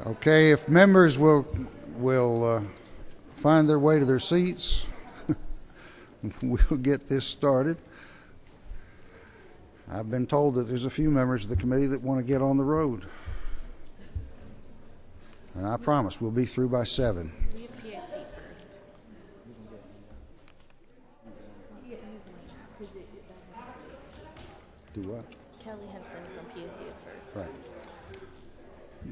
Okay, if members will find their way to their seats, we'll get this started. I've been told that there's a few members of the committee that want to get on the road. And I promise we'll be through by 7. We have PSC first. Do what? Kelly Henson from PSC is first. Right.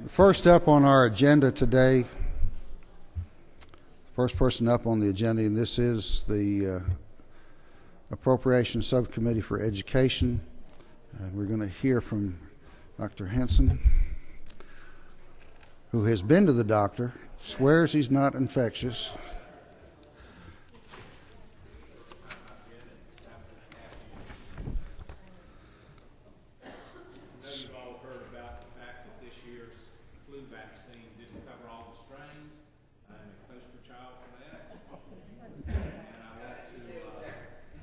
First up on our agenda today, first person up on the agenda, and this is the Appropriations Subcommittee for Education. We're going to hear from Dr. Henson, who has been to the doctor, swears he's not infectious.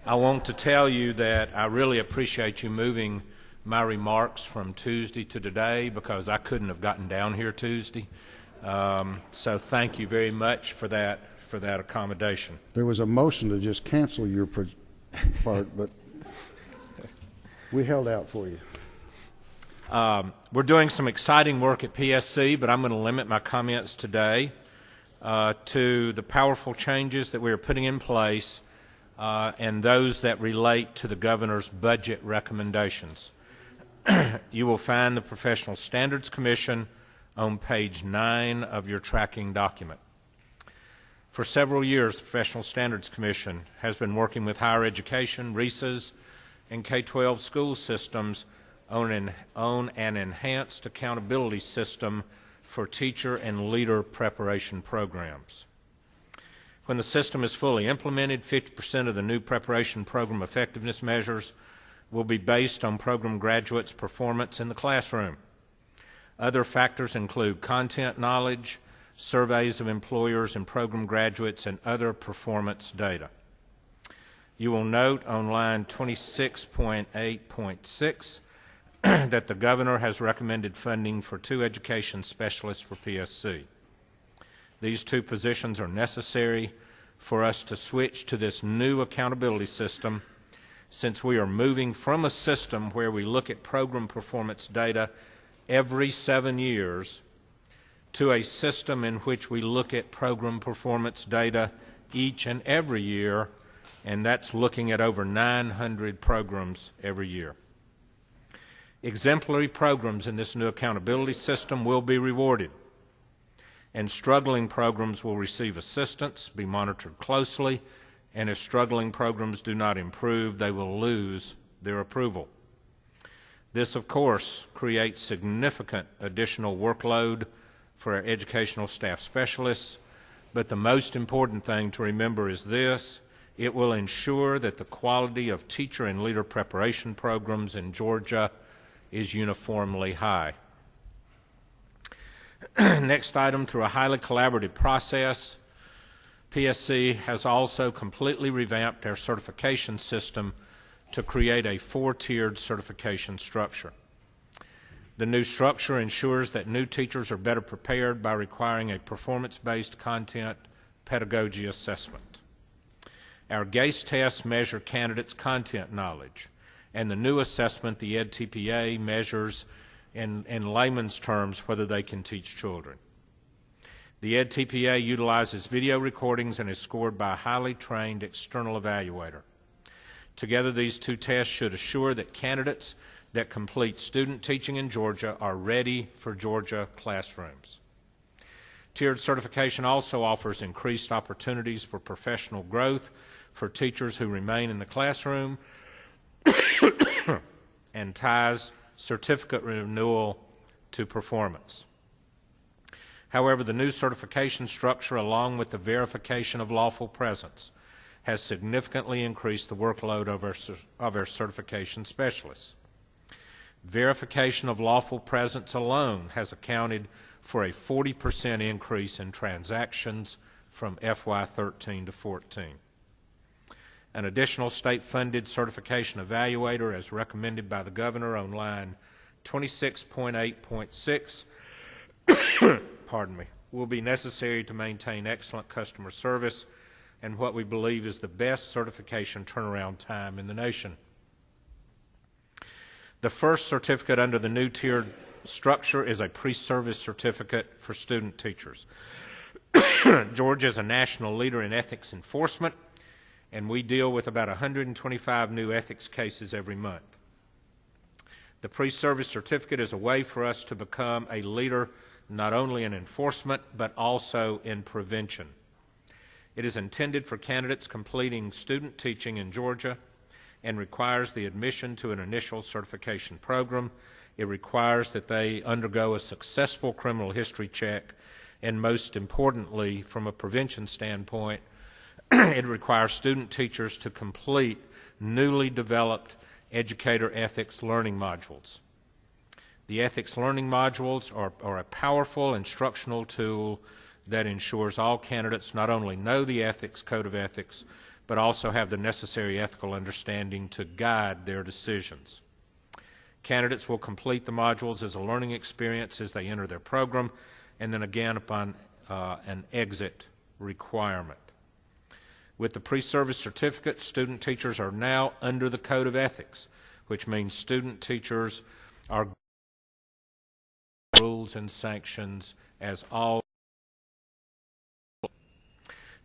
I want to tell you that I really appreciate you moving my remarks from Tuesday to today because I couldn't have gotten down here Tuesday. So thank you very much for that accommodation. There was a motion to just cancel your part, but we held out for you. We're doing some exciting work at PSC, but I'm going to limit my comments today to the powerful changes that we are putting in place and those that relate to the governor's budget recommendations. You will find the Professional Standards Commission on page 9 of your tracking document. For several years, the Professional Standards Commission has been working with higher education, RESAs, and K-12 school systems on an enhanced accountability system for teacher and leader preparation programs. When the system is fully implemented, 50% of the new preparation program effectiveness measures will be based on program graduates' performance in the classroom. Other factors include content knowledge, surveys of employers and program graduates, and other performance data. You will note on line 26.8.6 that the governor has recommended funding for 2 education specialists for PSC. These 2 positions are necessary for us to switch to this new accountability system, since we are moving from a system where we look at program performance data every 7 years to a system in which we look at program performance data each and every year, and that's looking at over 900 programs every year. Exemplary programs in this new accountability system will be rewarded, and struggling programs will receive assistance, be monitored closely, and if struggling programs do not improve, they will lose their approval. This, of course, creates significant additional workload for our educational staff specialists, but the most important thing to remember is this: it will ensure that the quality of teacher and leader preparation programs in Georgia is uniformly high. Next item, through a highly collaborative process, PSC has also completely revamped our certification system to create a 4-tiered certification structure. The new structure ensures that new teachers are better prepared by requiring a performance-based content pedagogy assessment. Our GACE tests measure candidates' content knowledge, and the new assessment, the EdTPA, measures in layman's terms whether they can teach children. The EdTPA utilizes video recordings and is scored by a highly trained external evaluator. Together, these 2 tests should assure that candidates that complete student teaching in Georgia are ready for Georgia classrooms. Tiered certification also offers increased opportunities for professional growth for teachers who remain in the classroom and ties certificate renewal to performance. However, the new certification structure, along with the verification of lawful presence, has significantly increased the workload of our certification specialists. Verification of lawful presence alone has accounted for a 40% increase in transactions from FY13 to 14. An additional state-funded certification evaluator, as recommended by the governor on line 26.8.6, will be necessary to maintain excellent customer service and what we believe is the best certification turnaround time in the nation. The first certificate under the new tiered structure is a pre-service certificate for student teachers. Georgia is a national leader in ethics enforcement, and we deal with about 125 new ethics cases every month. The pre-service certificate is a way for us to become a leader not only in enforcement but also in prevention. It is intended for candidates completing student teaching in Georgia and requires the admission to an initial certification program. It requires that they undergo a successful criminal history check, and most importantly, from a prevention standpoint, it requires student teachers to complete newly developed educator ethics learning modules. The ethics learning modules are a powerful instructional tool that ensures all candidates not only know the ethics, code of ethics, but also have the necessary ethical understanding to guide their decisions. Candidates will complete the modules as a learning experience as they enter their program, and then again upon an exit requirement. With the pre-service certificate, student teachers are now under the code of ethics, which means student teachers are rules and sanctions as all.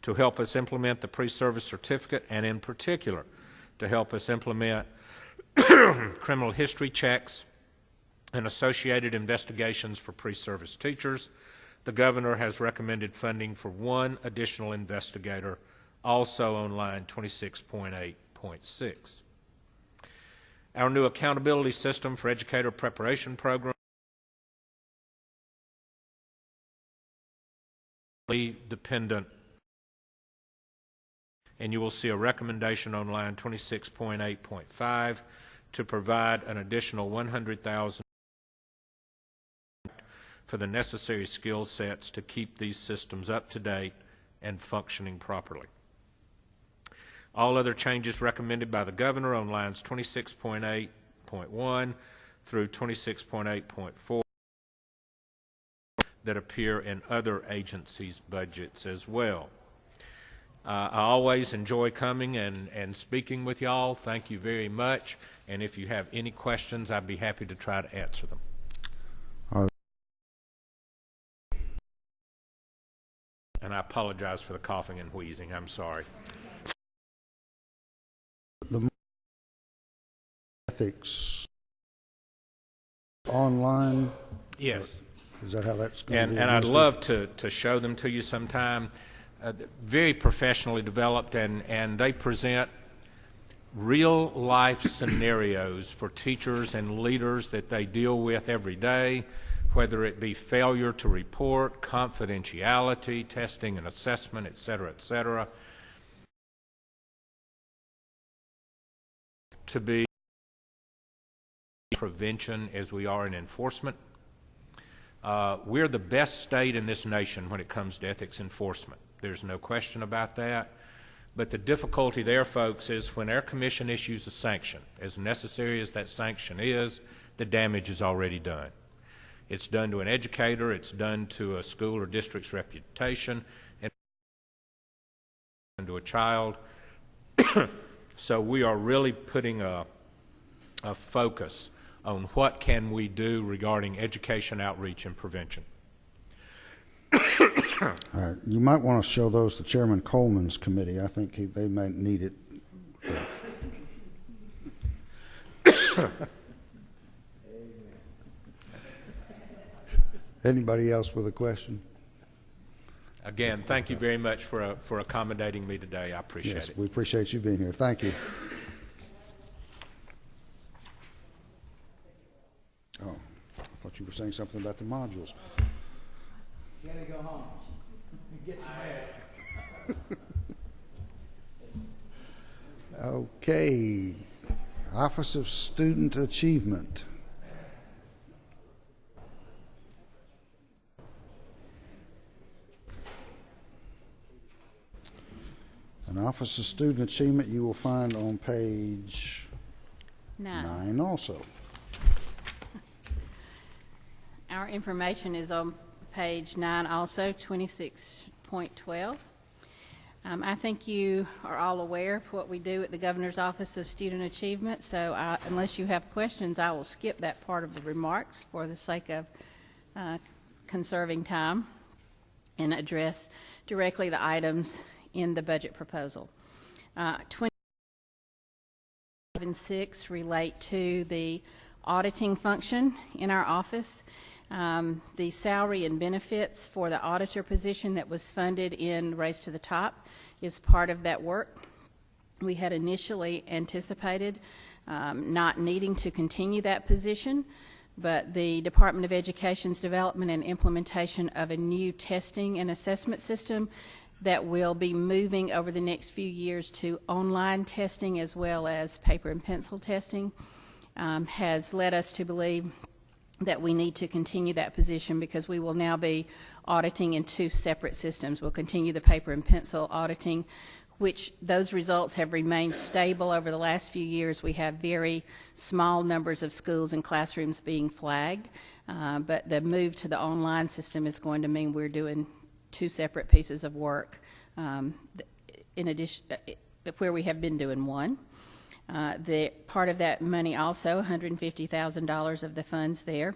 To help us implement the pre-service certificate, and in particular to help us implement criminal history checks and associated investigations for pre-service teachers, the governor has recommended funding for one additional investigator, also on line 26.8.6. Our new accountability system for educator preparation program dependent, and you will see a recommendation on line 26.8.5 to provide an additional $100,000 for the necessary skill sets to keep these systems up to date and functioning properly. All other changes recommended by the governor on lines 26.8.1 through 26.8.4 that appear in other agencies' budgets as well. I always enjoy coming and speaking with y'all. Thank you very much. And if you have any questions, I'd be happy to try to answer them. And I apologize for the coughing and wheezing. I'm sorry. The ethics online? Yes. Is that how that's going to be? And I'd love to show them to you sometime. Very professionally developed, and they present real life scenarios for teachers and leaders that they deal with every day, whether it be failure to report, confidentiality, testing and assessment, et cetera, to be prevention as we are in enforcement. We're the best state in this nation when it comes to ethics enforcement. There's no question about that. But the difficulty there, folks, is when our commission issues a sanction, as necessary as that sanction is, the damage is already done. It's done to an educator, it's done to a school or district's reputation, and to a child. So we are really putting a focus on what can we do regarding education, outreach, and prevention. All right. You might want to show those to Chairman Coleman's committee. I think they might need it. Anybody else with a question? Again, thank you very much for accommodating me today. I appreciate it. Yes, we appreciate you being here. Thank you. Oh, I thought you were saying something about the modules. You gotta go home. Get some rest. Okay. Office of Student Achievement. An Office of Student Achievement you will find on page 9 also. Our information is on page 9 also, 26.12. I think you are all aware of what we do at the Governor's Office of Student Achievement, so unless you have questions, I will skip that part of the remarks for the sake of conserving time and address directly the items in the budget proposal. 25 and 6 relate to the auditing function in our office. The salary and benefits for the auditor position that was funded in Race to the Top is part of that work. We had initially anticipated not needing to continue that position, but the Department of Education's development and implementation of a new testing and assessment system that will be moving over the next few years to online testing as well as paper and pencil testing has led us to believe that we need to continue that position because we will now be auditing in 2 separate systems. We'll continue the paper and pencil auditing, which those results have remained stable over the last few years. We have very small numbers of schools and classrooms being flagged, but the move to the online system is going to mean we're doing 2 separate pieces of work in addition where we have been doing one. The part of that money also, $150,000 of the funds there,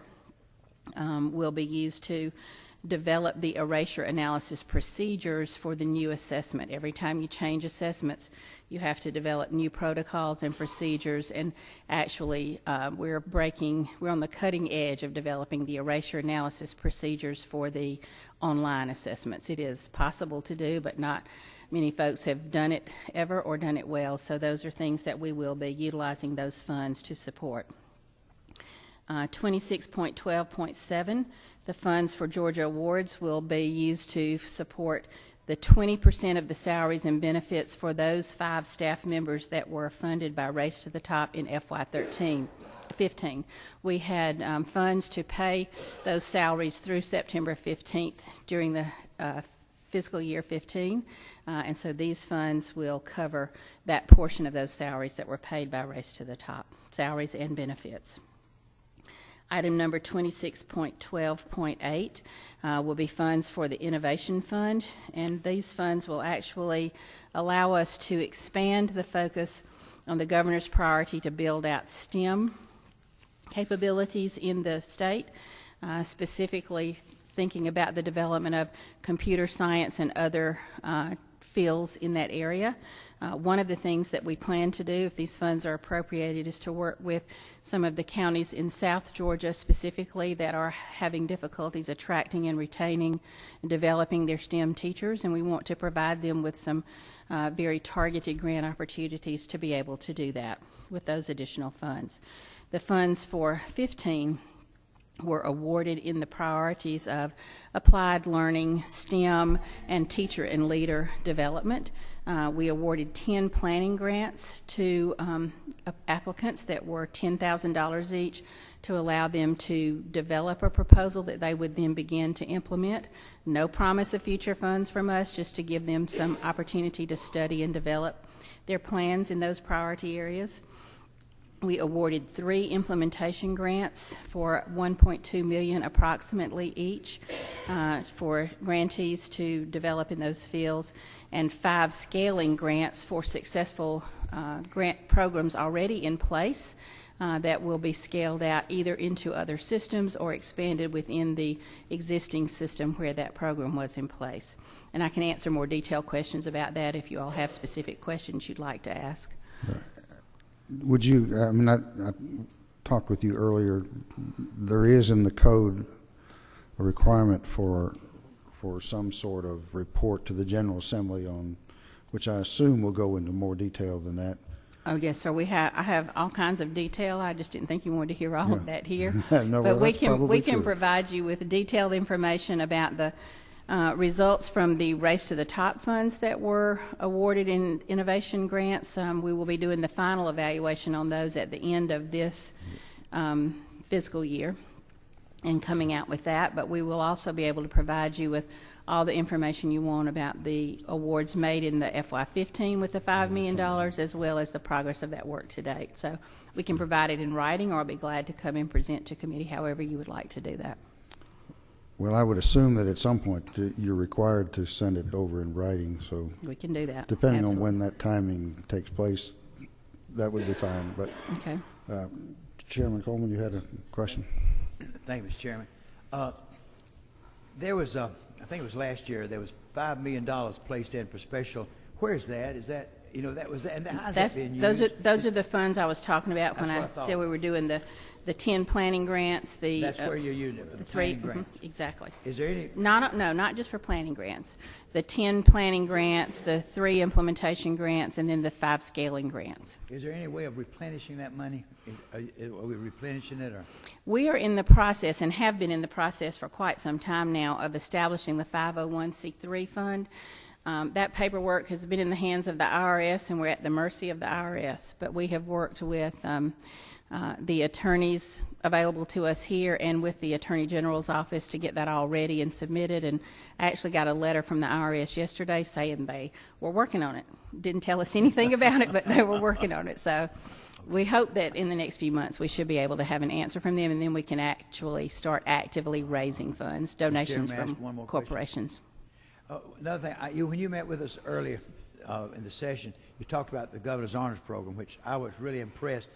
will be used to develop the erasure analysis procedures for the new assessment. Every time you change assessments, you have to develop new protocols and procedures, and actually we're on the cutting edge of developing the erasure analysis procedures for the online assessments. It is possible to do, but not many folks have done it ever or done it well, so those are things that we will be utilizing those funds to support. 26.12.7, the funds for Georgia Awards will be used to support the 20% of the salaries and benefits for those 5 staff members that were funded by Race to the Top in FY15. We had funds to pay those salaries through September 15th during the fiscal year 15, and so these funds will cover that portion of those salaries that were paid by Race to the Top, salaries and benefits. Item number 26.12.8 will be funds for the Innovation Fund, and these funds will actually allow us to expand the focus on the Governor's priority to build out STEM capabilities in the state, specifically thinking about the development of computer science and other fields in that area. One of the things that we plan to do, if these funds are appropriated, is to work with some of the counties in South Georgia specifically that are having difficulties attracting and retaining and developing their STEM teachers, and we want to provide them with some very targeted grant opportunities to be able to do that with those additional funds. The funds for 15 were awarded in the priorities of applied learning, STEM, and teacher and leader development. We awarded 10 planning grants to applicants that were $10,000 each to allow them to develop a proposal that they would then begin to implement. No promise of future funds from us, just to give them some opportunity to study and develop their plans in those priority areas. We awarded 3 implementation grants for $1.2 million approximately each for grantees to develop in those fields, and 5 scaling grants for successful grant programs already in place that will be scaled out either into other systems or expanded within the existing system where that program was in place. And I can answer more detailed questions about that if you all have specific questions you'd like to ask. Would you, I talked with you earlier, there is in the code a requirement for some sort of report to the General Assembly on, which I assume will go into more detail than that. Oh yes, sir. I have all kinds of detail. I just didn't think you wanted to hear all of that here. No, but well, we can provide you with detailed information about the results from the Race to the Top funds that were awarded in innovation grants. We will be doing the final evaluation on those at the end of this fiscal year and coming out with that, but we will also be able to provide you with all the information you want about the awards made in the FY15 with the $5 million, as well as the progress of that work to date. So we can provide it in writing, or I'll be glad to come and present to committee however you would like to do that. Well, I would assume that at some point you're required to send it over in writing, so We can do that. depending on Absolutely. when that timing takes place, that would be fine. But Okay. Chairman Coleman, you had a question? Thank you, Mr. Chairman. There was, I think it was last year, there was $5 million placed in for special. Where is that? Is that, you know, that was, and how's that being used? Those are the funds I was talking about when That's I what I thought. said we were doing the 10 planning grants, the. That's where you're using it, for the three, planning grants. exactly. Is there any, Not just for planning grants. The 10 planning grants, the 3 implementation grants, and then the 5 scaling grants. is there any way of replenishing that money? Are we replenishing it, or? We are in the process, and have been in the process for quite some time now, of establishing the 501c3 fund. That paperwork has been in the hands of the IRS, and we're at the mercy of the IRS. But we have worked with the attorneys available to us here and with the Attorney General's office to get that all ready and submitted. And I actually got a letter from the IRS yesterday saying they were working on it. Didn't tell us anything about it, but they were working on it. So we hope that in the next few months we should be able to have an answer from them, and then we can actually start actively raising funds, donations Chairman, may I ask from one more question? corporations. Another thing, when you met with us earlier in the session, you talked about the Governor's Honors Program, which I was really impressed.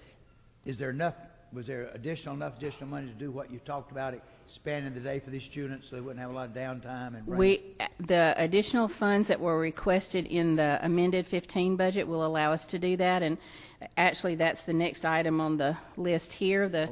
Was there enough additional money to do what you talked about, expanding the day for these students so they wouldn't have a lot of downtime? And The additional funds that were requested in the amended 15 budget will allow us to do that, and actually that's the next item on the list here. The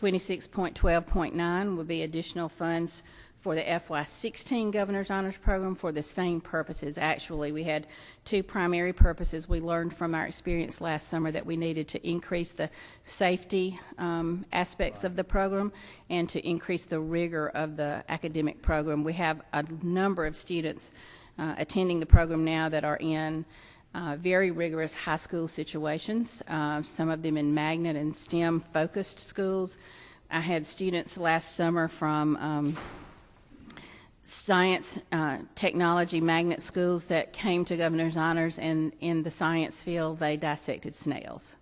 26.12.9 will be additional funds for the FY16 Governor's Honors Program for the same purposes. Actually, we had 2 primary purposes. We learned from our experience last summer that we needed to increase the safety aspects of the program and to increase the rigor of the academic program. We have a number of students attending the program now that are in very rigorous high school situations, some of them in magnet and STEM-focused schools. I had students last summer from science, technology magnet schools that came to Governor's Honors, and in the science field they dissected snails,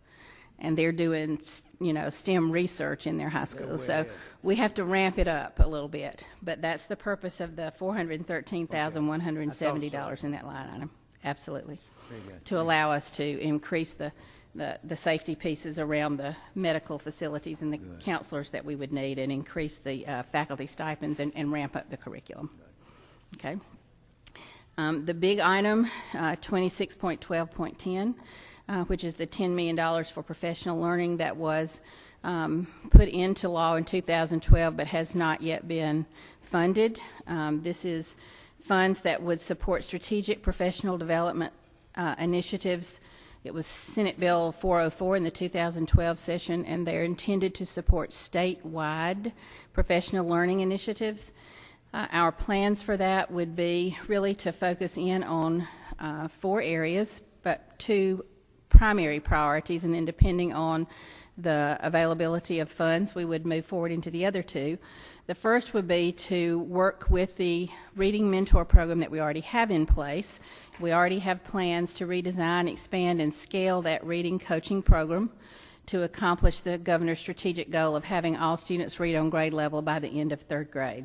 and they're doing STEM research in their high schools. So we have to ramp it up a little bit, but that's the purpose of the $413,170 in that line item. Absolutely, to allow us to increase the safety pieces around the medical facilities and the counselors that we would need, and increase the faculty stipends and ramp up the curriculum. Okay. The big item, 26.12.10, which is the $10 million for professional learning that was put into law in 2012 but has not yet been funded. This is funds that would support strategic professional development initiatives. It was Senate Bill 404 in the 2012 session, and they're intended to support statewide professional learning initiatives. Our plans for that would be really to focus in on 4 areas, but 2 primary priorities, and then depending on the availability of funds, we would move forward into the other 2. The first would be to work with the Reading Mentor program that we already have in place. We already have plans to redesign, expand, and scale that reading coaching program to accomplish the Governor's strategic goal of having all students read on grade level by the end of 3rd grade.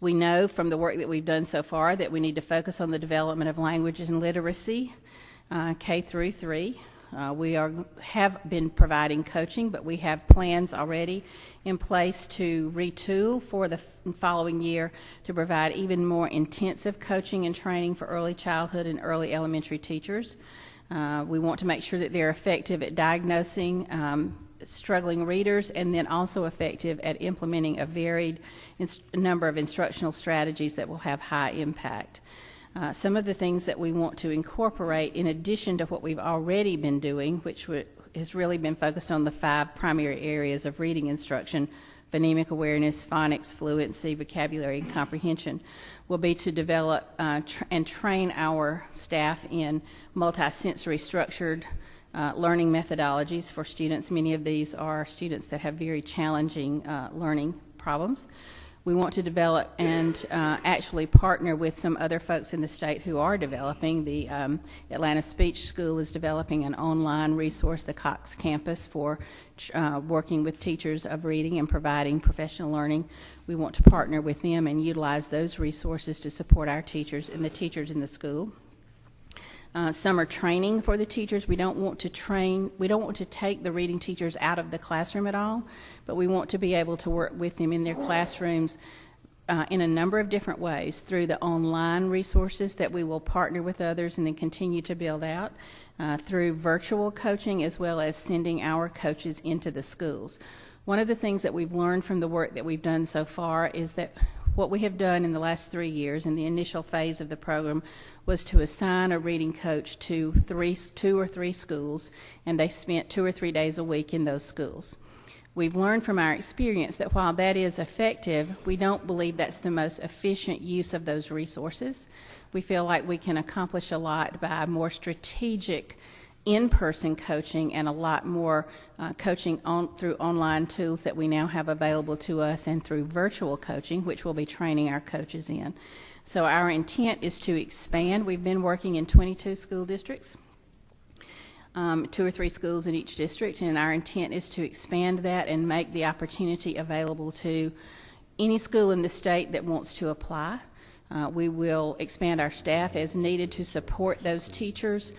We know from the work that we've done so far that we need to focus on the development of languages and literacy, K through 3. We have been providing coaching, but we have plans already in place to retool for the following year to provide even more intensive coaching and training for early childhood and early elementary teachers. We want to make sure that they're effective at diagnosing struggling readers, and then also effective at implementing a varied number of instructional strategies that will have high impact. Some of the things that we want to incorporate in addition to what we've already been doing, which has really been focused on the 5 primary areas of reading instruction: phonemic awareness, phonics, fluency, vocabulary, and comprehension, will be to develop and train our staff in multisensory structured learning methodologies for students. Many of these are students that have very challenging learning problems. We want to develop and actually partner with some other folks in the state who are developing. The Atlanta Speech School is developing an online resource, the Cox Campus, for working with teachers of reading and providing professional learning. We want to partner with them and utilize those resources to support our teachers and the teachers in the school. Summer training for the teachers. We don't want to take the reading teachers out of the classroom at all, but we want to be able to work with them in their classrooms in a number of different ways, through the online resources that we will partner with others and then continue to build out, through virtual coaching, as well as sending our coaches into the schools. One of the things that we've learned from the work that we've done so far is that what we have done in the last 3 years in the initial phase of the program was to assign a reading coach to 2 or 3 schools, and they spent 2 or 3 days a week in those schools. We've learned from our experience that while that is effective, we don't believe that's the most efficient use of those resources. We feel like we can accomplish a lot by more strategic in-person coaching and a lot more coaching through online tools that we now have available to us, and through virtual coaching, which we'll be training our coaches in. So our intent is to expand. We've been working in 22 school districts, 2 or 3 schools in each district, and our intent is to expand that and make the opportunity available to any school in the state that wants to apply. We will expand our staff as needed to support those teachers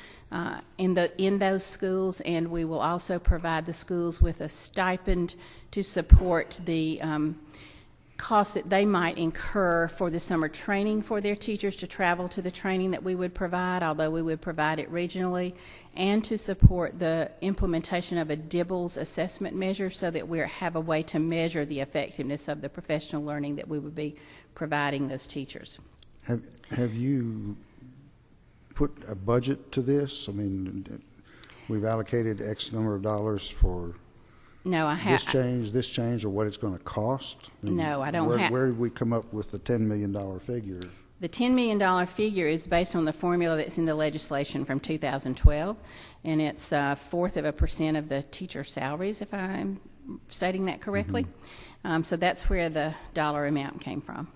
in those schools, and we will also provide the schools with a stipend to support the costs that they might incur for the summer training for their teachers to travel to the training that we would provide, although we would provide it regionally, and to support the implementation of a DIBELS assessment measure so that we have a way to measure the effectiveness of the professional learning that we would be providing those teachers. Have you put a budget to this? I mean, we've allocated X number of dollars for No, I have. this change, or what it's going to cost? I mean, No, I don't have. Where did we come up with the $10 million figure? The $10 million figure is based on the formula that's in the legislation from 2012, and it's 0.4% of the teacher salaries, if I'm stating that correctly. Mm-hmm. So that's where the dollar amount came from.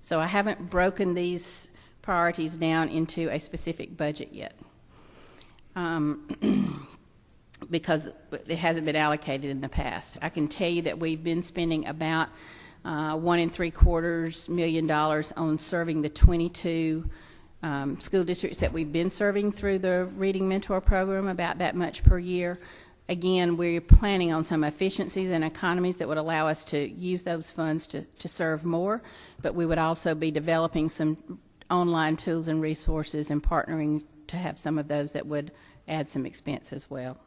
So I haven't broken these priorities down into a specific budget yet, because it hasn't been allocated in the past. I can tell you that we've been spending about $1.75 million on serving the 22 school districts that we've been serving through the Reading Mentor program, about that much per year. Again, we're planning on some efficiencies and economies that would allow us to use those funds to serve more, but we would also be developing some online tools and resources and partnering to have some of those that would add some expense as well.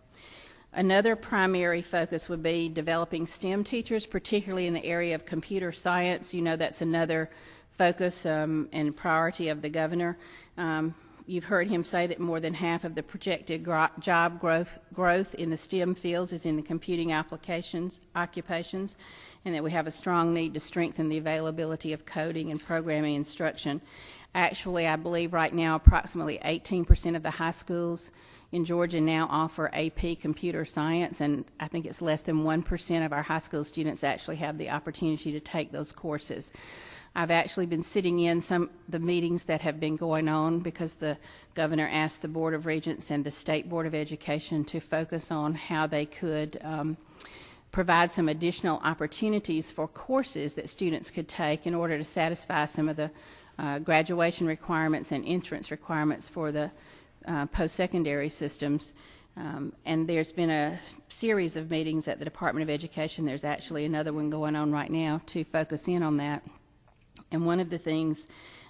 Another primary focus would be developing STEM teachers, particularly in the area of computer science. You know, that's another focus and priority of the governor. You've heard him say that more than half of the projected job growth in the STEM fields is in the computing occupations, and that we have a strong need to strengthen the availability of coding and programming instruction. Actually, I believe right now approximately 18% of the high schools in Georgia now offer AP Computer Science, and I think it's less than 1% of our high school students actually have the opportunity to take those courses. I've actually been sitting in some of the meetings that have been going on because the governor asked the Board of Regents and the State Board of Education to focus on how they could provide some additional opportunities for courses that students could take in order to satisfy some of the graduation requirements and entrance requirements for the post-secondary systems. And there's been a series of meetings at the Department of Education. There's actually another one going on right now to focus in on that. And one of the things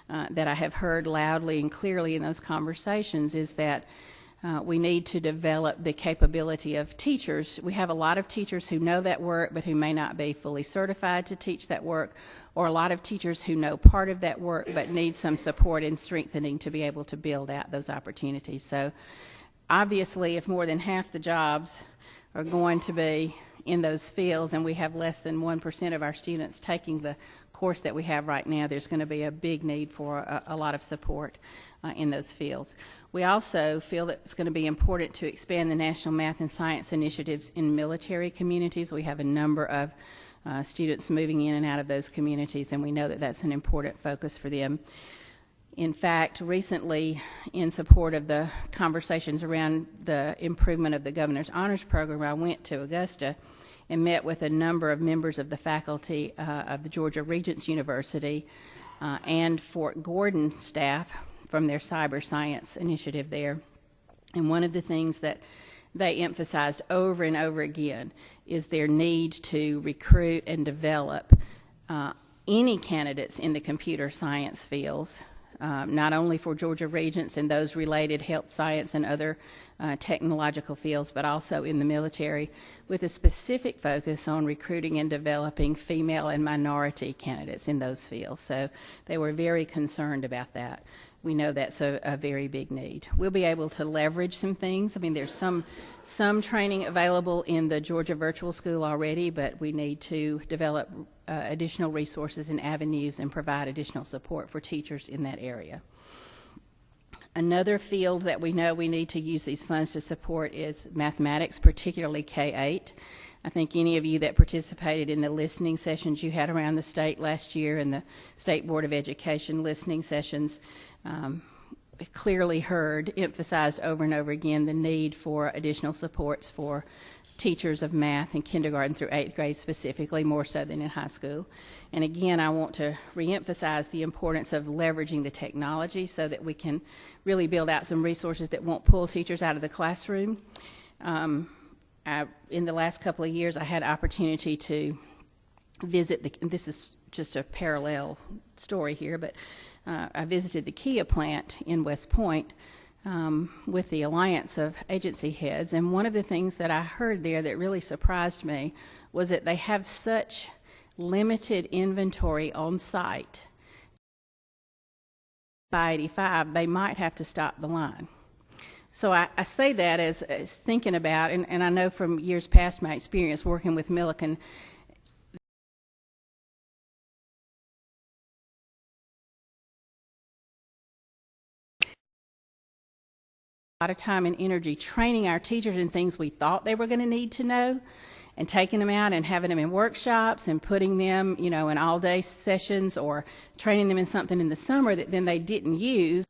that I have heard loudly and clearly in those conversations is that we need to develop the capability of teachers. We have a lot of teachers who know that work but who may not be fully certified to teach that work, or a lot of teachers who know part of that work but need some support and strengthening to be able to build out those opportunities. So obviously, if more than half the jobs are going to be in those fields and we have less than 1% of our students taking the course that we have right now, there's going to be a big need for a lot of support in those fields. We also feel that it's going to be important to expand the national math and science initiatives in military communities. We have a number of students moving in and out of those communities, and we know that that's an important focus for them. In fact, recently, in support of the conversations around the improvement of the Governor's Honors Program, I went to Augusta and met with a number of members of the faculty of the Georgia Regents University and Fort Gordon staff from their cyber science initiative there. And one of the things that they emphasized over and over again is their need to recruit and develop any candidates in the computer science fields, not only for Georgia Regents and those related health science and other technological fields, but also in the military, with a specific focus on recruiting and developing female and minority candidates in those fields. So they were very concerned about that. We know that's a very big need. We'll be able to leverage some things. I mean, there's some training available in the Georgia Virtual School already, but we need to develop additional resources and avenues and provide additional support for teachers in that area. Another field that we know we need to use these funds to support is mathematics, particularly K-8. I think any of you that participated in the listening sessions you had around the state last year and the State Board of Education listening sessions clearly heard, emphasized over and over again, the need for additional supports for teachers of math in kindergarten through 8th grade specifically, more so than in high school. And again, I want to reemphasize the importance of leveraging the technology so that we can really build out some resources that won't pull teachers out of the classroom. In the last couple of years, I had opportunity to visit this is just a parallel story here, but I visited the Kia plant in West Point with the Alliance of Agency Heads, and one of the things that I heard there that really surprised me was that they have such limited inventory on site. By 85, they might have to stop the line. So I say that as thinking about, and I know from years past my experience working with Millikan, a lot of time and energy training our teachers in things we thought they were going to need to know, and taking them out and having them in workshops and putting them, in all-day sessions or training them in something in the summer that then they didn't use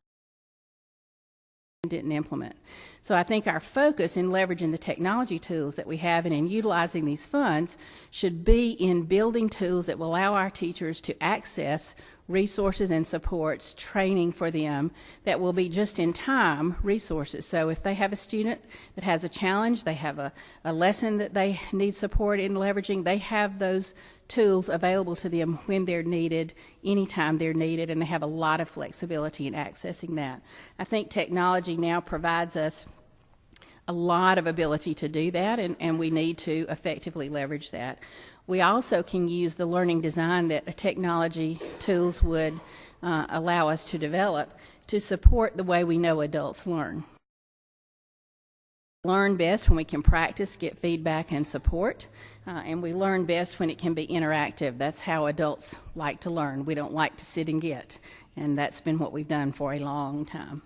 and didn't implement. So I think our focus in leveraging the technology tools that we have and in utilizing these funds should be in building tools that will allow our teachers to access resources and supports, training for them that will be just-in-time resources. So if they have a student that has a challenge, they have a lesson that they need support in leveraging, they have those tools available to them when they're needed, anytime they're needed, and they have a lot of flexibility in accessing that. I think technology now provides us a lot of ability to do that, and we need to effectively leverage that. We also can use the learning design that technology tools would allow us to develop to support the way we know adults learn. Learn best when we can practice, get feedback, and support, and we learn best when it can be interactive. That's how adults like to learn. We don't like to sit and get, and that's been what we've done for a long time.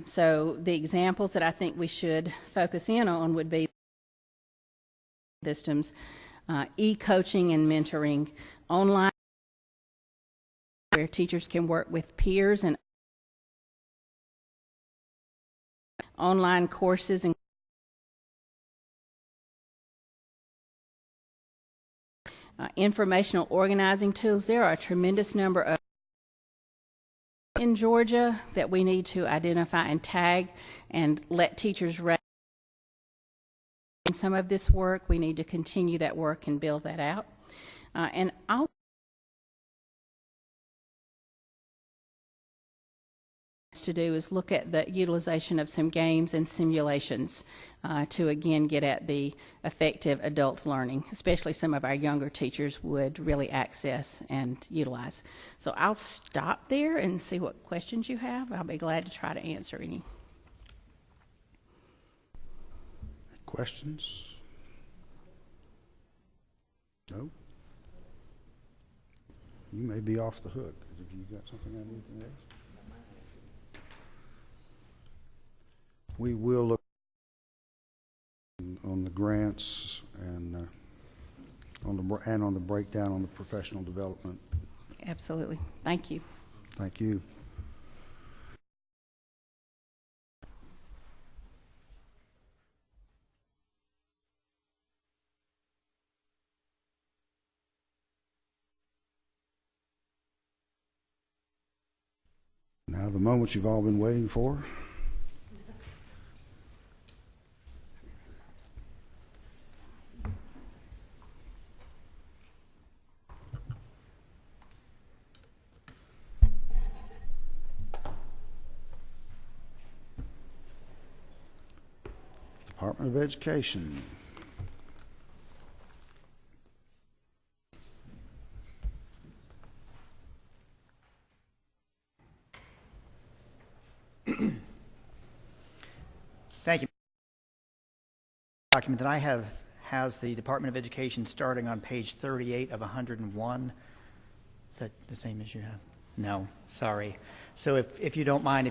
So the examples that I think we should focus in on would be systems, e-coaching and mentoring, online where teachers can work with peers, and online courses and informational organizing tools. There are a tremendous number of in Georgia that we need to identify and tag and let teachers recognize. Some of this work, we need to continue that work and build that out. And I'll to do is look at the utilization of some games and simulations to again get at the effective adult learning, especially some of our younger teachers would really access and utilize. So I'll stop there and see what questions you have. I'll be glad to try to answer any. Questions? No? You may be off the hook. Have you got something on anything else? We will look on the grants and and on the breakdown on the professional development. Absolutely. Thank you. Thank you. Now the moment you've all been waiting for. Department of Education. Thank you. The document that I have has the Department of Education starting on page 38 of 101. Is that the same as you have? No, sorry. So if you don't mind,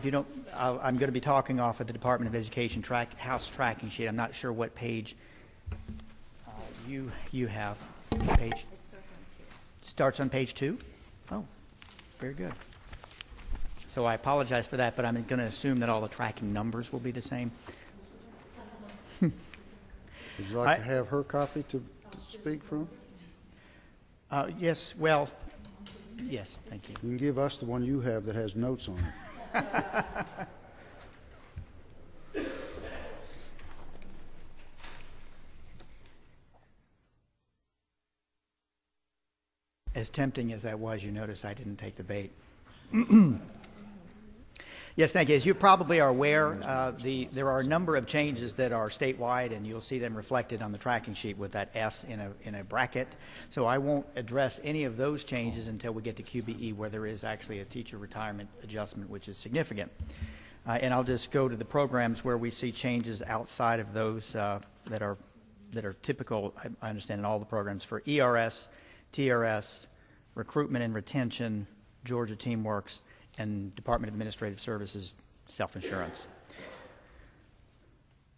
I'm going to be talking off of the Department of Education house tracking sheet. I'm not sure what page you have. Page starts on page 2. Oh, very good. So I apologize for that, but I'm going to assume that all the tracking numbers will be the same. Would you like to have her copy to speak from? Yes, well, yes, thank you. You can give us the one you have that has notes on it. As tempting as that was, you notice I didn't take the bait. Yes, thank you. As you probably are aware, there are a number of changes that are statewide, and you'll see them reflected on the tracking sheet with that S in a bracket. So I won't address any of those changes until we get to QBE, where there is actually a teacher retirement adjustment, which is significant. And I'll just go to the programs where we see changes outside of those that are typical, I understand, in all the programs for ERS, TRS, recruitment and retention, Georgia TeamWorks, and Department of Administrative Services self-insurance.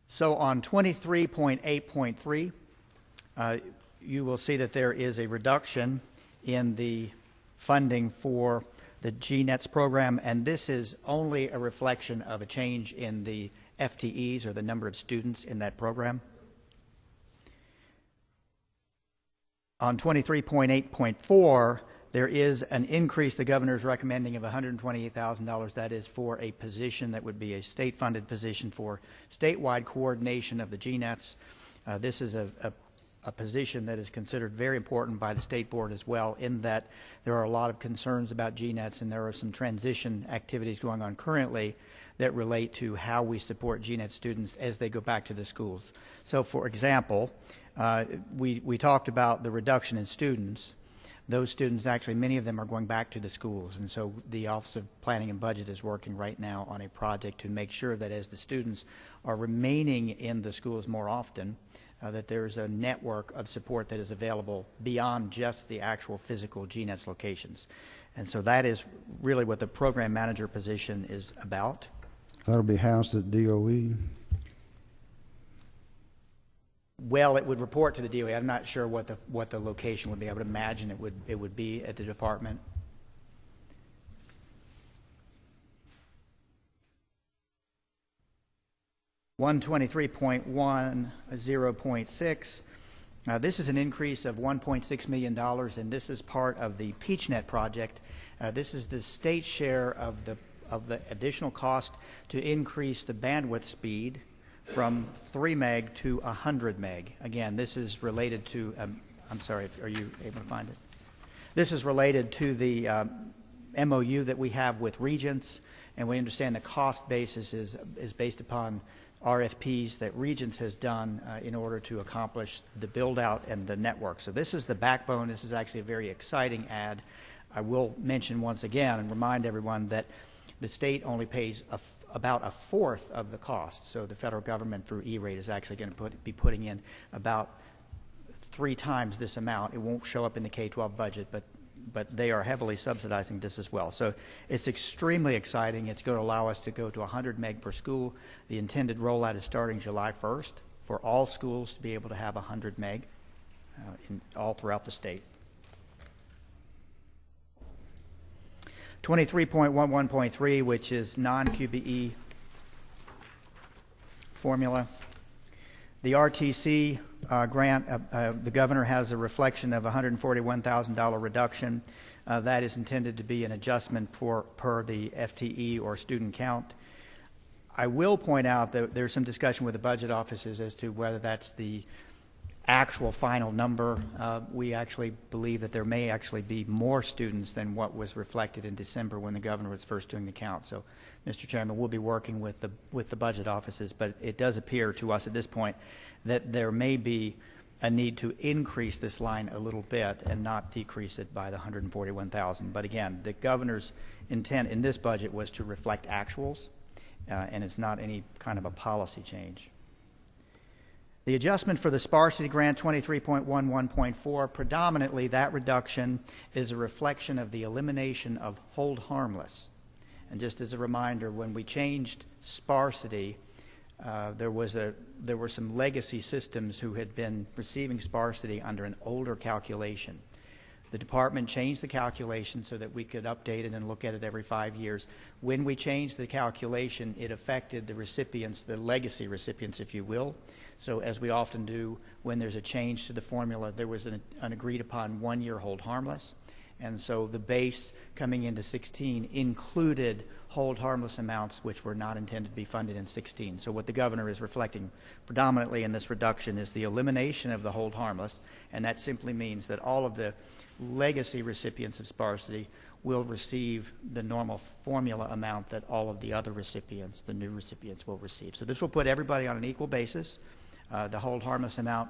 So on 23.8.3, you will see that there is a reduction in the funding for the GNETS program, and this is only a reflection of a change in the FTEs, or the number of students in that program. On 23.8.4, there is an increase the governor is recommending of $128,000. That is for a position that would be a state-funded position for statewide coordination of the GNETs. This is a position that is considered very important by the state board as well, in that there are a lot of concerns about GNETs, and there are some transition activities going on currently that relate to how we support GNET students as they go back to the schools. So, for example, we talked about the reduction in students. Those students, actually, many of them are going back to the schools, and so the Office of Planning and Budget is working right now on a project to make sure that as the students are remaining in the schools more often, that there's a network of support that is available beyond just the actual physical GNETS locations. And so that is really what the program manager position is about. That'll be housed at DOE. Well, it would report to the DOE. I'm not sure what the location would be. I would imagine it would be at the department. $123.10.6. This is an increase of $1.6 million, and this is part of the PeachNet project. This is the state share of the additional cost to increase the bandwidth speed from 3 meg to 100 meg. Again, this is related to, I'm sorry, are you able to find it? This is related to the MOU that we have with Regents, and we understand the cost basis is based upon RFPs that Regents has done in order to accomplish the build-out and the network. So this is the backbone. This is actually a very exciting ad. I will mention once again and remind everyone that the state only pays about a fourth of the cost. So the federal government through E-rate is actually going to be putting in about 3 times this amount. It won't show up in the K-12 budget, but they are heavily subsidizing this as well. So it's extremely exciting. It's going to allow us to go to 100 meg per school. The intended rollout is starting July 1st for all schools to be able to have 100 meg. all throughout the state. 23.11.3, which is non-QBE formula. The RTC grant, the governor has a reflection of $141,000 reduction. That is intended to be an adjustment per the FTE or student count. I will point out that there's some discussion with the budget offices as to whether that's the actual final number. We actually believe that there may actually be more students than what was reflected in December when the governor was first doing the count. So, Mr. Chairman, we'll be working with the budget offices, but it does appear to us at this point that there may be a need to increase this line a little bit and not decrease it by the $141,000. But again, the governor's intent in this budget was to reflect actuals, and it's not any kind of a policy change. The adjustment for the sparsity grant 23.11.4, predominantly that reduction is a reflection of the elimination of hold harmless. And just as a reminder, when we changed sparsity, there were some legacy systems who had been receiving sparsity under an older calculation. The department changed the calculation so that we could update it and look at it every 5 years. When we changed the calculation, it affected the recipients, the legacy recipients, if you will. So as we often do, when there's a change to the formula, there was an agreed upon 1 year hold harmless. And so the base coming into 16 included hold harmless amounts which were not intended to be funded in 16. So what the governor is reflecting predominantly in this reduction is the elimination of the hold harmless, and that simply means that all of the legacy recipients of sparsity will receive the normal formula amount that all of the other recipients, the new recipients, will receive. So this will put everybody on an equal basis. The hold harmless amount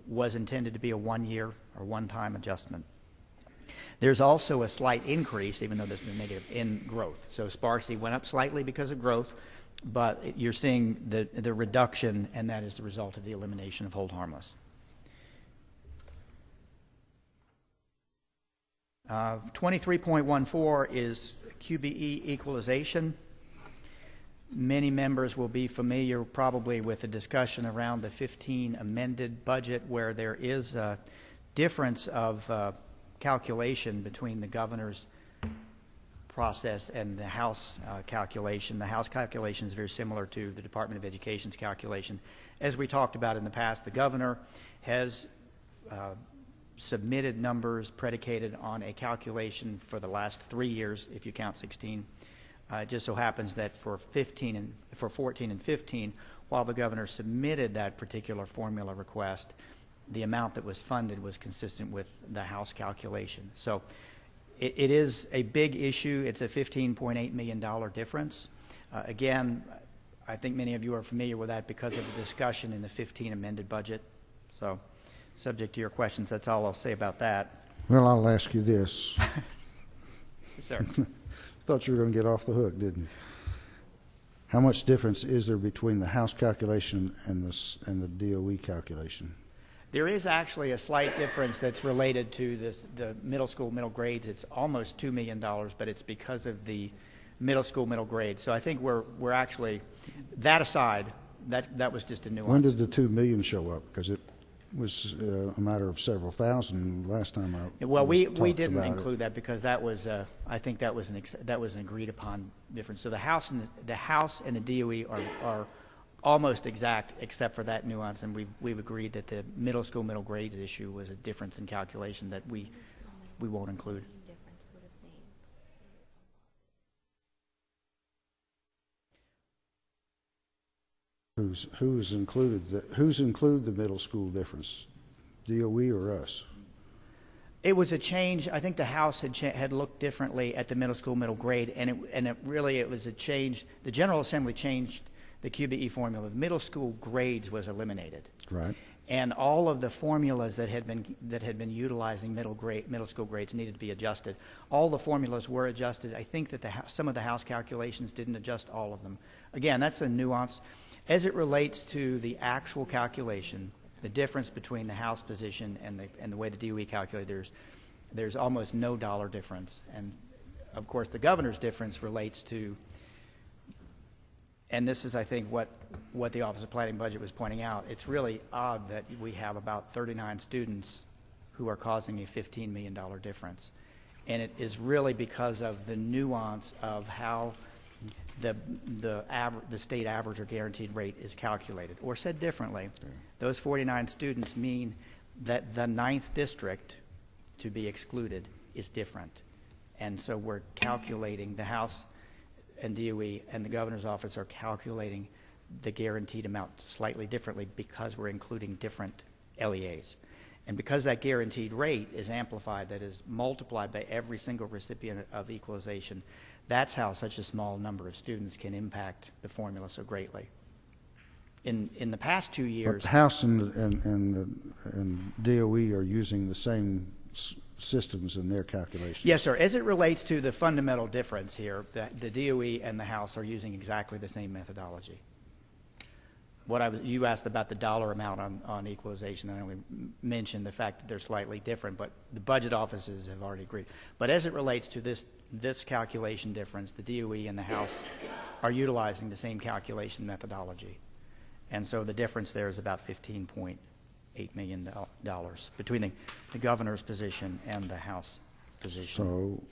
was intended to be a 1 year or one-time adjustment. There's also a slight increase, even though this is a negative, in growth. So sparsity went up slightly because of growth, but you're seeing the reduction, and that is the result of the elimination of hold harmless. 23.14 is QBE equalization. Many members will be familiar probably with the discussion around the 15 amended budget, where there is a difference of calculation between the governor's process and the House calculation. The House calculation is very similar to the Department of Education's calculation. As we talked about in the past, the governor has submitted numbers predicated on a calculation for the last 3 years, if you count 16. It just so happens that for 14 and 15, while the governor submitted that particular formula request, the amount that was funded was consistent with the House calculation. So it is a big issue. It's a $15.8 million difference. Again, I think many of you are familiar with that because of the discussion in the 15 amended budget. So subject to your questions, that's all I'll say about that. Well, I'll ask you this. Yes, sir. Thought you were going to get off the hook, didn't you? How much difference is there between the House calculation and the DOE calculation? There is actually a slight difference that's related to the middle school, middle grades. It's almost $2 million, but it's because of the middle school, middle grades. So I think we're actually, that aside, that was just a nuance. When did the $2 million show up? Because it was a matter of several thousand last time I Well, we didn't about include that because that was I think that was an agreed upon difference. So the House and the DOE are almost exact except for that nuance, and we've agreed that the middle school, middle grades issue was a difference in calculation that we won't include. Who's included the middle school difference, DOE or us? It was a change. I think the House had looked differently at the middle school, middle grade, and it was a change. The General Assembly changed the QBE formula. The middle school grades was eliminated, Right. and all of the formulas that had been utilizing middle school grades needed to be adjusted. All the formulas were adjusted. I think that some of the House calculations didn't adjust all of them. Again, that's a nuance. As it relates to the actual calculation, the difference between the House position and the way the DOE calculated, there's almost no dollar difference. And of course, the governor's difference relates to, and this is, I think, what what the Office of Planning Budget was pointing out, it's really odd that we have about 39 students who are causing a $15 million difference. And it is really because of the nuance of how the state average or guaranteed rate is calculated. Or said differently, those 49 students mean that the 9th district to be excluded is different. And so we're calculating, the House and DOE and the governor's office are calculating the guaranteed amount slightly differently because we're including different LEAs. And because that guaranteed rate is amplified, that is multiplied by every single recipient of equalization, that's how such a small number of students can impact the formula so greatly. In the past 2 years... But House and DOE are using the same systems in their calculations. Yes, sir. As it relates to the fundamental difference here, the DOE and the House are using exactly the same methodology. You asked about the dollar amount on equalization. I only mentioned the fact that they're slightly different, but the budget offices have already agreed. But as it relates to this calculation difference, the DOE and the House are utilizing the same calculation methodology. And so the difference there is about $15.8 million between the governor's position and the House position. So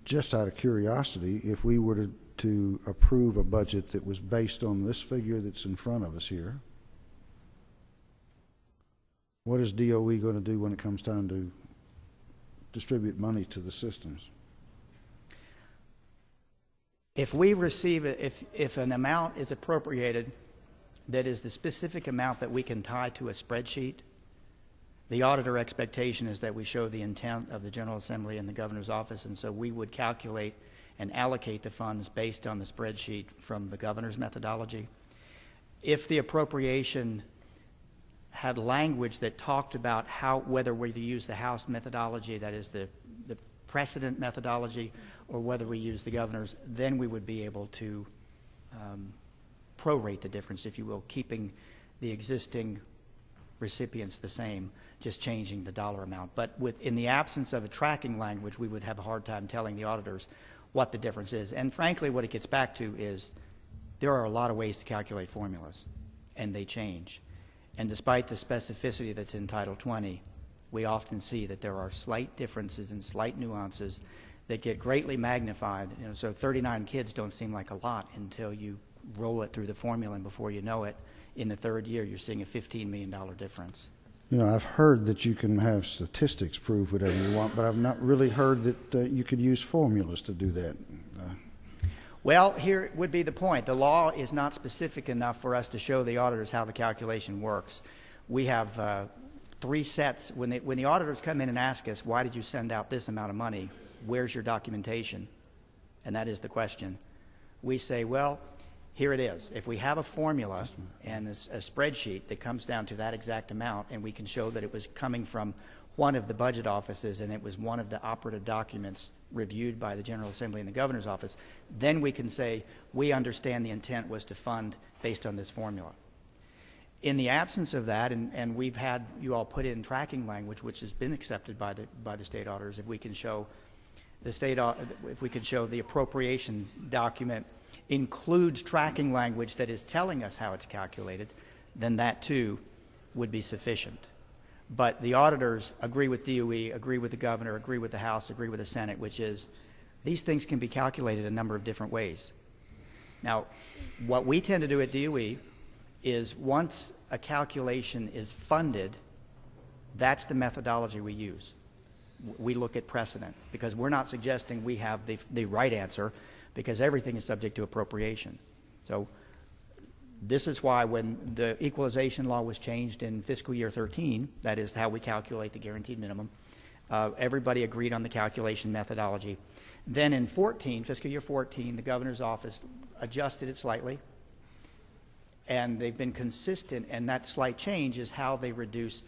just out of curiosity, if we were to approve a budget that was based on this figure that's in front of us here, what is DOE going to do when it comes time to distribute money to the systems? If we receive it, if an amount is appropriated that is the specific amount that we can tie to a spreadsheet, the auditor expectation is that we show the intent of the General Assembly and the governor's office, and so we would calculate and allocate the funds based on the spreadsheet from the governor's methodology. If the appropriation had language that talked about whether we're to use the House methodology, that is the precedent methodology, or whether we use the governor's, then we would be able to prorate the difference, if you will, keeping the existing recipients the same, just changing the dollar amount. But in the absence of a tracking language, we would have a hard time telling the auditors what the difference is. And frankly, what it gets back to is there are a lot of ways to calculate formulas, and they change. And despite the specificity that's in Title 20, we often see that there are slight differences and slight nuances that get greatly magnified. So 39 kids don't seem like a lot until you roll it through the formula, and before you know it, in the third year, you're seeing a $15 million difference. I've heard that you can have statistics prove whatever you want, but I've not really heard that you could use formulas to do that. Well, here would be the point. The law is not specific enough for us to show the auditors how the calculation works. We have 3 sets. When the auditors come in and ask us, why did you send out this amount of money? Where's your documentation? And that is the question. We say, well, here it is. If we have a formula and a spreadsheet that comes down to that exact amount, and we can show that it was coming from one of the budget offices and it was one of the operative documents reviewed by the General Assembly and the governor's office, then we can say we understand the intent was to fund based on this formula. In the absence of that, and we've had you all put in tracking language, which has been accepted by the state auditors, if we can show the appropriation document includes tracking language that is telling us how it's calculated, then that too would be sufficient. But the auditors agree with DOE, agree with the governor, agree with the House, agree with the Senate, which is these things can be calculated a number of different ways. Now, what we tend to do at DOE is once a calculation is funded, that's the methodology we use. We look at precedent, because we're not suggesting we have the right answer, because everything is subject to appropriation. So this is why when the equalization law was changed in fiscal year 13, that is how we calculate the guaranteed minimum, everybody agreed on the calculation methodology. Then in 14, fiscal year 14, the governor's office adjusted it slightly, and they've been consistent, and that slight change is how they reduce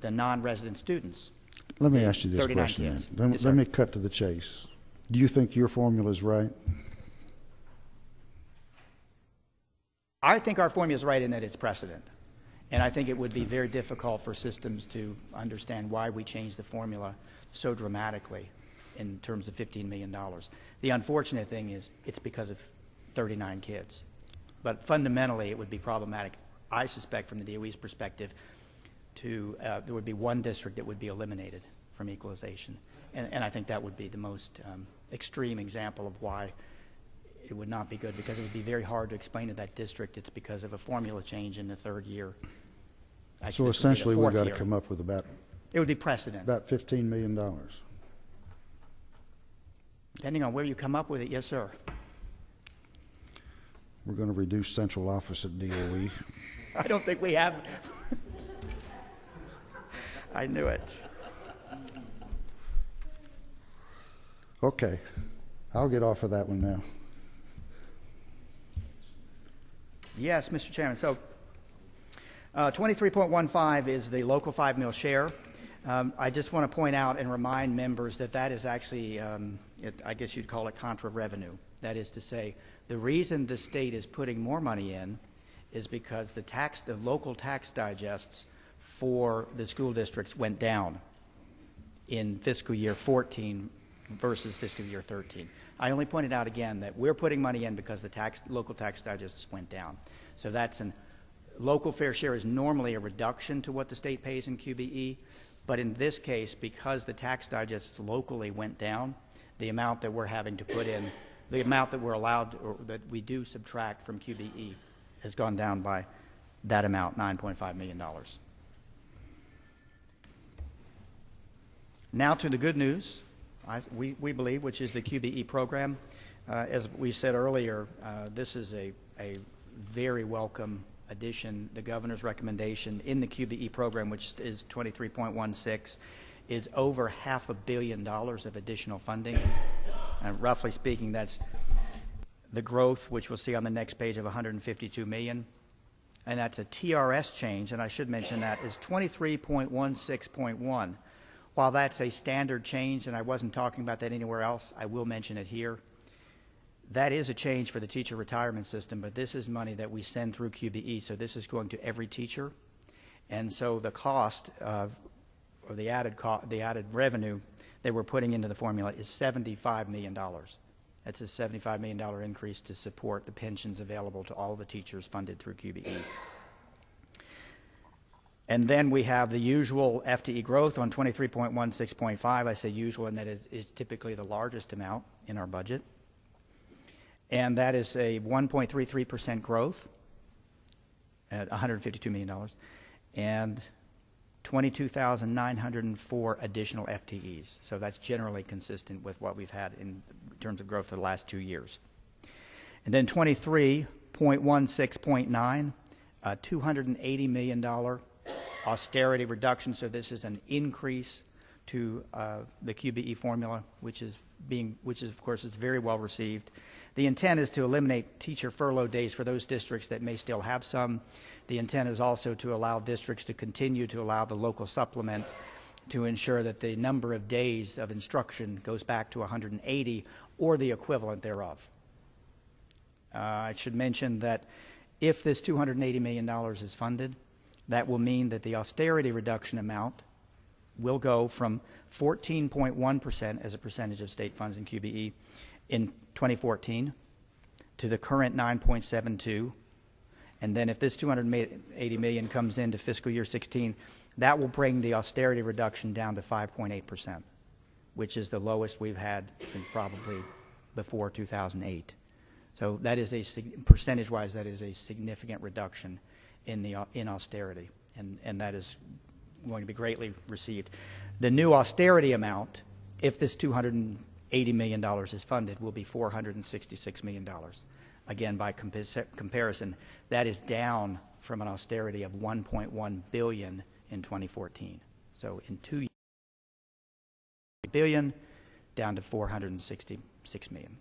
the non-resident students. Let me ask you this 39 question. kids. Let me cut to the chase. Do you think your formula is right? I think our formula is right in that it's precedent. And I think it would be very difficult for systems to understand why we changed the formula so dramatically in terms of $15 million. The unfortunate thing is it's because of 39 kids. But fundamentally, it would be problematic, I suspect, from the DOE's perspective, there would be one district that would be eliminated from equalization. And I think that would be the most extreme example of why it would not be good, because it would be very hard to explain to that district it's because of a formula change in the third year. Actually, So this would be the essentially, we've fourth got to year. come up with about It would be precedent. $15 million. Depending on where you come up with it, yes, sir. We're going to reduce central office at DOE. I don't think we have. I knew it. Okay, I'll get off of that one now. Yes, Mr. Chairman. So 23.15 is the local 5 mil share. I just want to point out and remind members that that is actually, I guess you'd call it contra revenue. That is to say, the reason the state is putting more money in is because the local tax digests for the school districts went down in fiscal year 14 versus fiscal year 13. I only pointed out again that we're putting money in because the local tax digests went down. So that's local fair share is normally a reduction to what the state pays in QBE, but in this case, because the tax digests locally went down, the amount that we're having to put in, the amount that we're allowed, or that we do subtract from QBE, has gone down by that amount, $9.5 million. Now to the good news, we believe, which is the QBE program. As we said earlier, this is a very welcome addition. The governor's recommendation in the QBE program, which is 23.16, is over $500 million of additional funding. And roughly speaking, that's the growth, which we'll see on the next page, of $152 million. And that's a TRS change, and I should mention that, is 23.16.1. While that's a standard change, and I wasn't talking about that anywhere else, I will mention it here. That is a change for the teacher retirement system, but this is money that we send through QBE, so this is going to every teacher. And so the cost of, or the added revenue that we're putting into the formula is $75 million. That's a $75 million increase to support the pensions available to all the teachers funded through QBE. And then we have the usual FTE growth on 23.16.5. I say usual, and that is typically the largest amount in our budget. And that is a 1.33% growth at $152 million and 22,904 additional FTEs. So that's generally consistent with what we've had in terms of growth for the last 2 years. And then 23.16.9, a $280 million austerity reduction. So this is an increase to the QBE formula, which is of course is very well received. The intent is to eliminate teacher furlough days for those districts that may still have some. The intent is also to allow districts to continue to allow the local supplement to ensure that the number of days of instruction goes back to 180 or the equivalent thereof. I should mention that if this $280 million is funded, that will mean that the austerity reduction amount will go from 14.1% as a percentage of state funds in QBE in 2014 to the current 9.72. And then if this $280 million comes into fiscal year 16, that will bring the austerity reduction down to 5.8%, which is the lowest we've had since probably before 2008. So that is percentage-wise, that is a significant reduction in austerity, and that is going to be greatly received. The new austerity amount, if this $280 million is funded, will be $466 million. Again, by comparison, that is down from an austerity of $1.1 billion in 2014. So in 2 years, $1 billion down to $466 million.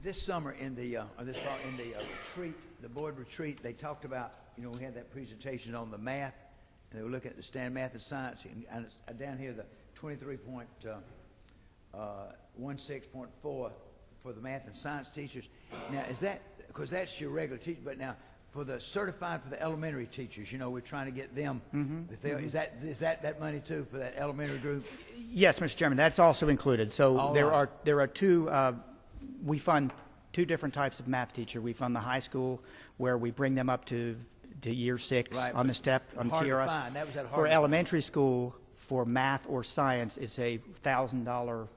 This summer in the retreat, the board retreat, they talked about, we had that presentation on the math, and they were looking at the standard math and science, and down here the 23.16.4 for the math and science teachers. Now, is that, because that's your regular teacher, but now for the certified for the elementary teachers, we're trying to get them. Is that money too for that elementary group? Yes, Mr. Chairman, that's also included. So there are two we fund two different types of math teacher. We fund the high school, where we bring them up to year 6 Right, on but the step, on hard to TRS. find. That was that hard For to elementary school, for math or science, it's a $1,000,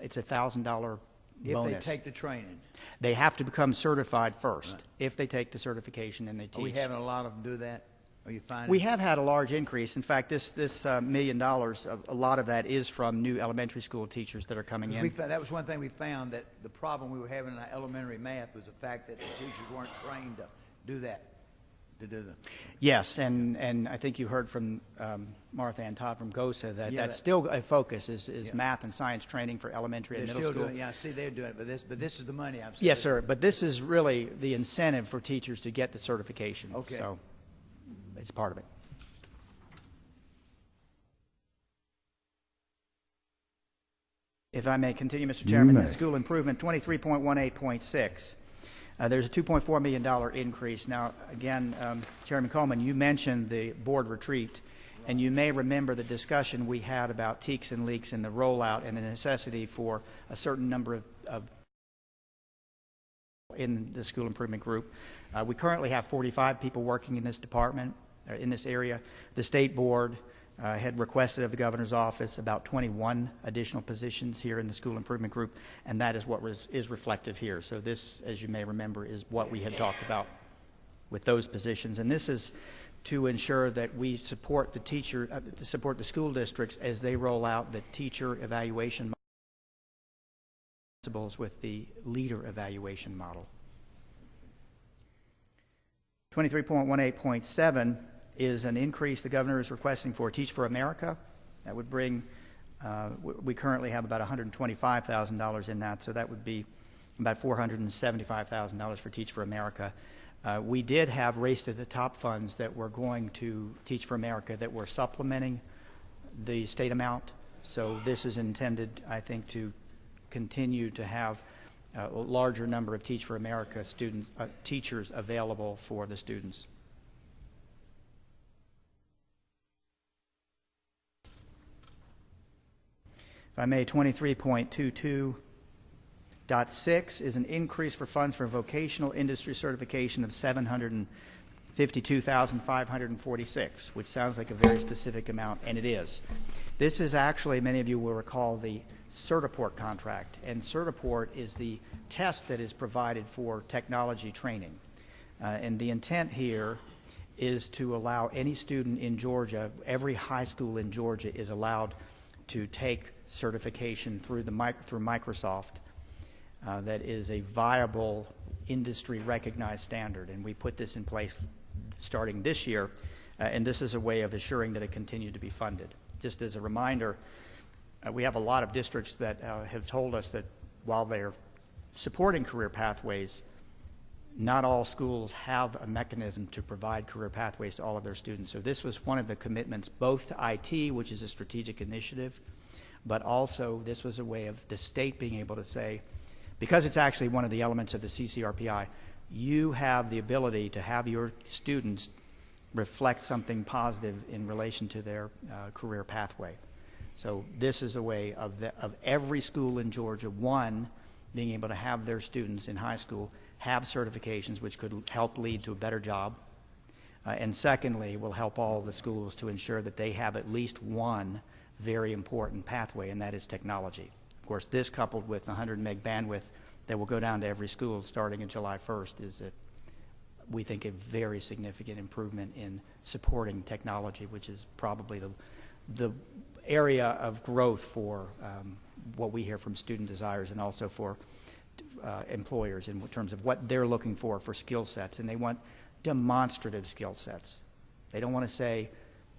it's a $1,000 If bonus. they take the training. They have to become certified first. If they take the certification and they teach. Are we having a lot of them do that? Are you finding? We have had a large increase. In fact, this $1 million, a lot of that is from new elementary school teachers that are coming in. That was one thing we found, that the problem we were having in our elementary math was the fact that the teachers weren't trained to do that, to do them. Yes, and I think you heard from Martha and Todd from GOSA that Yeah, that's still a focus is Yeah. math and science training for elementary They're and still middle school. doing, yeah, I see they're doing it, but this is the money I'm saying. Yes, sir, but this is really the incentive for teachers to get the certification. Okay. So it's part of it. If I may continue, Mr. Chairman, may. school improvement 23.18.6. There's a $2.4 million increase. Now, again, Chairman Coleman, you mentioned the board retreat, and you may remember the discussion we had about teaks and leaks and the rollout and the necessity for a certain number of in the school improvement group. We currently have 45 people working in this department, in this area. The state board had requested of the governor's office about 21 additional positions here in the school improvement group, and that is what is reflective here. So this, as you may remember, is what we had talked about with those positions, and this is to ensure that we support the teacher, support the school districts as they roll out the teacher evaluation principles with the leader evaluation model. 23.18.7 is an increase the governor is requesting for Teach for America. That would bring, we currently have about $125,000 in that, so that would be about $475,000 for Teach for America. We did have Race to the Top funds that were going to Teach for America that were supplementing the state amount. So this is intended, I think, to continue to have a larger number of Teach for America teachers available for the students. If I may, 23.22.6 is an increase for funds for vocational industry certification of $752,546, which sounds like a very specific amount, and it is. This is actually, many of you will recall, the Certiport contract, and Certiport is the test that is provided for technology training. And the intent here is to allow any student in Georgia, every high school in Georgia is allowed to take certification through Microsoft that is a viable industry recognized standard, and we put this in place starting this year, and this is a way of assuring that it continue to be funded. Just as a reminder, we have a lot of districts that have told us that while they're supporting career pathways, not all schools have a mechanism to provide career pathways to all of their students. So this was one of the commitments, both to IT, which is a strategic initiative, but also this was a way of the state being able to say, because it's actually one of the elements of the CCRPI, you have the ability to have your students reflect something positive in relation to their career pathway. So this is a way of every school in Georgia, one, being able to have their students in high school have certifications which could help lead to a better job, and secondly, will help all the schools to ensure that they have at least one very important pathway, and that is technology. Of course, this coupled with 100 meg bandwidth that will go down to every school starting in July 1st is, we think, a very significant improvement in supporting technology, which is probably the area of growth for what we hear from student desires and also for employers in terms of what they're looking for skill sets, and they want demonstrative skill sets. They don't want to say,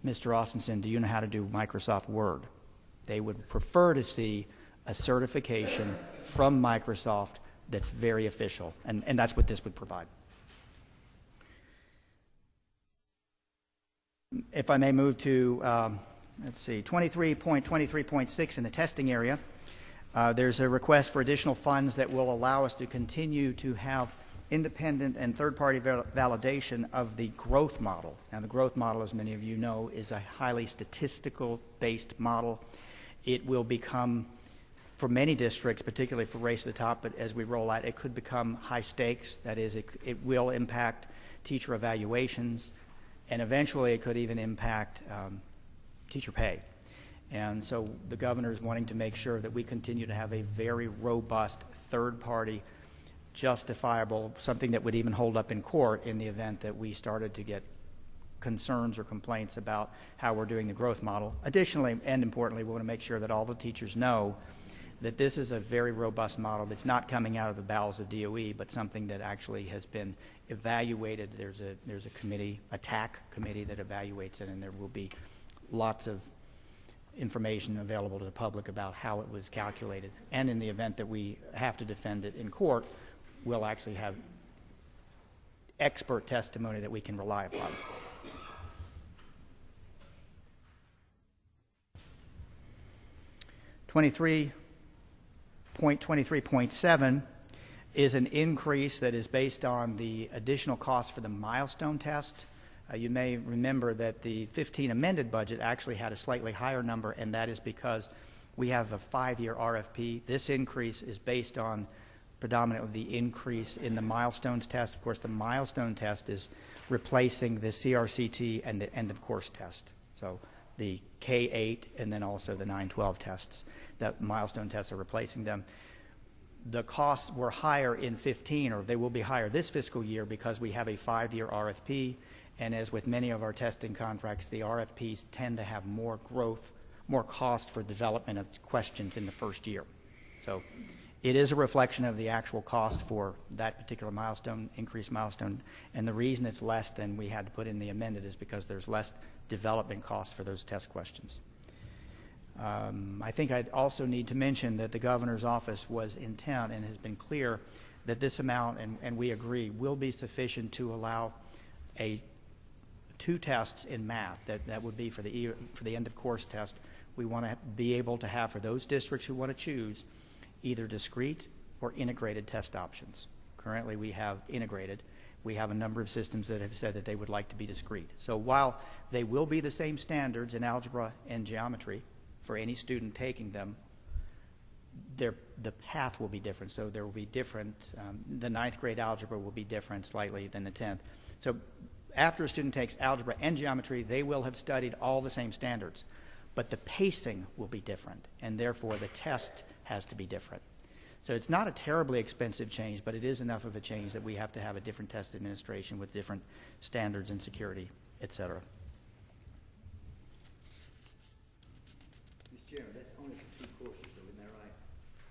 Mr. Austinson, do you know how to do Microsoft Word? They would prefer to see a certification from Microsoft that's very official, and that's what this would provide. If I may move to, let's see, 23.23.6 in the testing area, there's a request for additional funds that will allow us to continue to have independent and third-party validation of the growth model. Now, the growth model, as many of you know, is a highly statistical-based model. It will become for many districts, particularly for Race to the Top, but as we roll out, it could become high stakes. That is, it will impact teacher evaluations, and eventually it could even impact teacher pay. And so the governor is wanting to make sure that we continue to have a very robust third-party, justifiable, something that would even hold up in court in the event that we started to get concerns or complaints about how we're doing the growth model. Additionally, and importantly, we want to make sure that all the teachers know that this is a very robust model that's not coming out of the bowels of DOE, but something that actually has been evaluated. There's a committee, a TAC committee, that evaluates it, and there will be lots of information available to the public about how it was calculated. And in the event that we have to defend it in court, we'll actually have expert testimony that we can rely upon. .23.7 is an increase that is based on the additional cost for the milestone test. You may remember that the 15 amended budget actually had a slightly higher number, and that is because we have a 5-year RFP. This increase is based on predominantly the increase in the milestones test. Of course, the milestone test is replacing the CRCT and the end of course test. So the K-8 and then also the 9-12 tests. That milestone tests are replacing them. The costs were higher in 15, or they will be higher this fiscal year, because we have a 5-year RFP. And as with many of our testing contracts, the RFPs tend to have more growth, more cost for development of questions in the first year. So it is a reflection of the actual cost for that particular milestone, increased milestone. And the reason it's less than we had to put in the amended is because there's less development cost for those test questions. I think I'd also need to mention that the governor's office was intent and has been clear that this amount, and we agree, will be sufficient to allow 2 tests in math. That would be for the end of course test. We want to be able to have, for those districts who want to choose, either discrete or integrated test options. Currently we have integrated. We have a number of systems that have said that they would like to be discrete. So while they will be the same standards in algebra and geometry for any student taking them, the path will be different. So there will be different, the 9th grade algebra will be different slightly than the 10th. So after a student takes algebra and geometry, they will have studied all the same standards, but the pacing will be different, and therefore the test has to be different. So it's not a terribly expensive change, but it is enough of a change that we have to have a different test administration with different standards and security, et cetera. Mr. Chairman, that's only for 2 courses, though, isn't that right?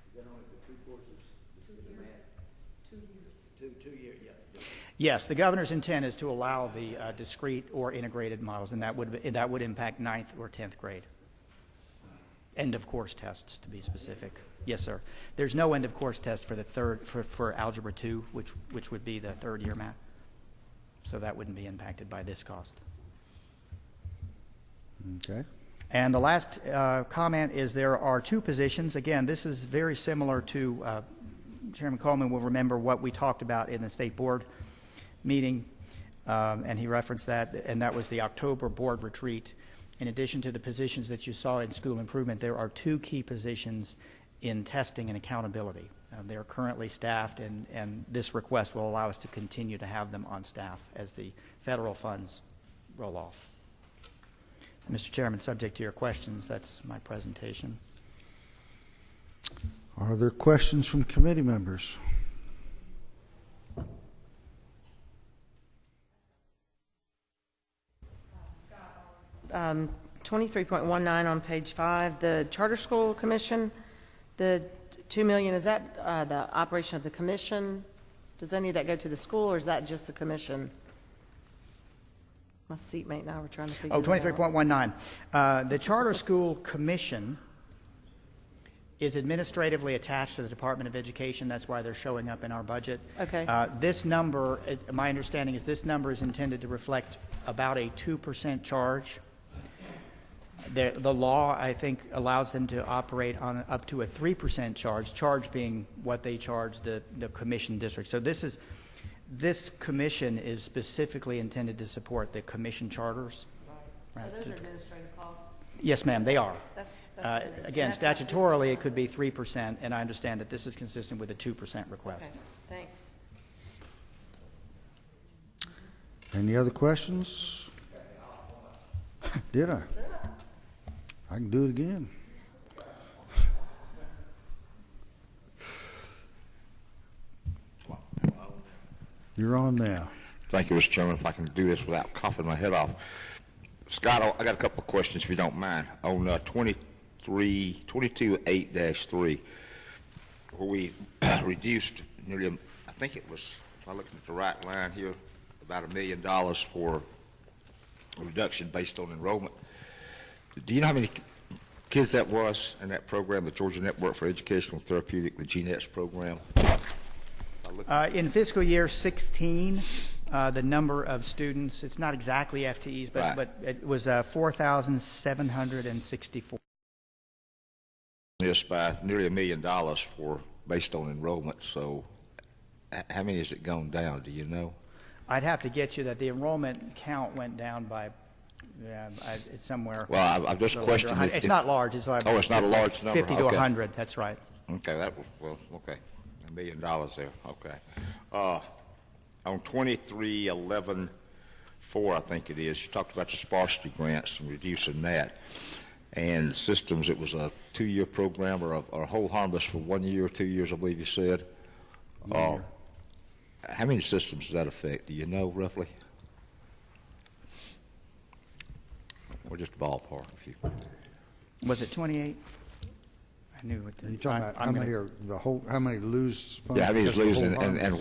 Is that only for 2 courses? 2 years. 2 years. 2 years, yeah. Yes, the governor's intent is to allow the discrete or integrated models, and that would impact 9th or 10th grade. End of course tests, to be specific. Yes, sir. There's no end of course test for the for Algebra 2, which would be the 3rd year math. So that wouldn't be impacted by this cost. Okay. And the last comment is there are 2 positions. Again, this is very similar to Chairman Coleman will remember what we talked about in the state board meeting, and he referenced that, and that was the October board retreat. In addition to the positions that you saw in school improvement, there are 2 key positions in testing and accountability. They are currently staffed, and this request will allow us to continue to have them on staff as the federal funds roll off. Mr. Chairman, subject to your questions, that's my presentation. Are there questions from committee members? 23.19 on page 5, the Charter School Commission, the $2 million, is that the operation of the commission? Does any of that go to the school, or is that just the commission? My seatmate and I were trying to figure it out. 23.19. The Charter School Commission is administratively attached to the Department of Education. That's why they're showing up in our budget. Okay. This number, my understanding is this number is intended to reflect about a 2% charge. The law, I think, allows them to operate on up to a 3% charge being what they charge the commission district. So this commission is specifically intended to support the commission charters. Right. So those are administrative costs? Yes, ma'am, they are. That's Again, statutorily, it could be 3%, and I understand that this is consistent with a 2% request. Okay, thanks. Any other questions? Did I? I can do it again. You're on now. Thank you, Mr. Chairman. If I can do this without coughing my head off. Scott, I got a couple of questions, if you don't mind. On 22.8-3, where we reduced nearly, I think it was, if I look at the right line here, about $1 million for a reduction based on enrollment. Do you know how many kids that was in that program, the Georgia Network for Educational Therapeutic, the GNETS program? In fiscal year 16, the number of students, it's not exactly FTEs, Right. but it was 4,764. This by nearly $1 million for based on enrollment. So, how many has it gone down? Do you know? I'd have to get you that the enrollment count went down by, it's somewhere. Well, I'm just a little under questioning 100. It's not large. It's like Oh, it's not a large number. 50 to Okay. 100. That's right. Okay, that was okay. $1 million there. Okay. On 23.11.4, I think it is. You talked about the sparsity grants and reducing that. And systems, it was a 2-year program or a whole harmless for 1 year or 2 years, I believe you said. How many systems does that affect? Do you know roughly? Or just ballpark, if you. Was it 28? I knew what the. Are you talking about how many are how many lose funds? Yeah, I mean, it's because of the losing, whole and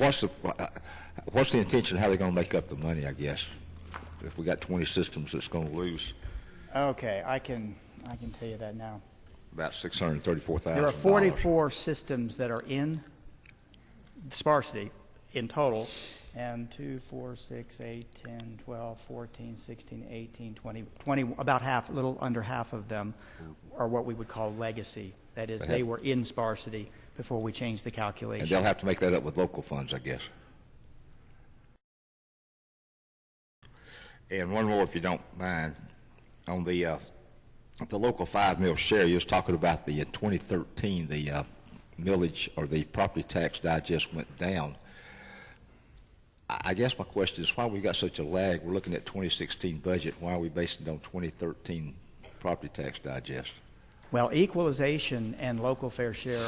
what's the intention? How are they going to make up the money? I guess if we got 20 systems, that's going to lose Okay, I can tell you that now. about $634,000. There are 44 systems that are in sparsity in total, and 2, 4, 6, 8, 10, 12, 14, 16, 18, 20, about half, a little under half of them are what we would call legacy. That is, they were in sparsity before we changed the calculation. And they'll have to make that up with local funds, I guess. And one more, if you don't mind, on the local 5 mil share. You was talking about the 2013, the millage or the property tax digest went down. I guess my question is why we got such a lag. We're looking at 2016 budget. Why are we basing it on 2013 property tax digest? Well, equalization and local fair share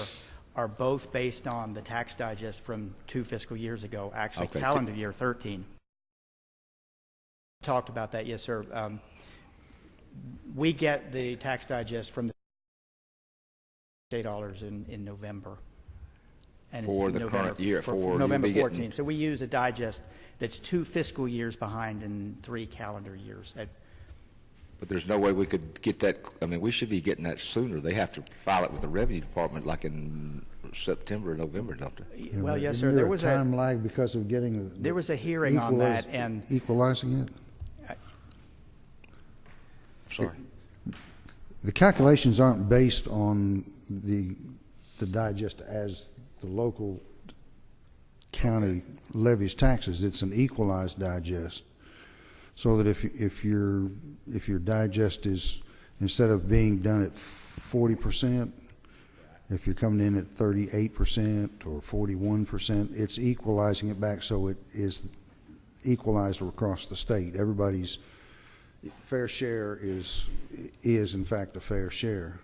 are both based on the tax digest from 2 fiscal years ago, actually Okay. calendar year 13. Talked about that, yes, sir. We get the tax digest from the $8 in November. And For it's the November, current year, for for November you'll be getting- 14. So we use a digest that's 2 fiscal years behind and 3 calendar years. But there's no way we could get that. I mean, we should be getting that sooner. They have to file it with the Revenue Department like in September or November, don't they? Well, yes, sir. Isn't There was a time lag because of getting there was a hearing on that, and equalizing it. Sorry. The calculations aren't based on the digest as the local county levies taxes. It's an equalized digest, so that if your digest is, instead of being done at 40%, if you're coming in at 38% or 41%, it's equalizing it back so it is equalized across the state. Everybody's fair share is in fact a fair share.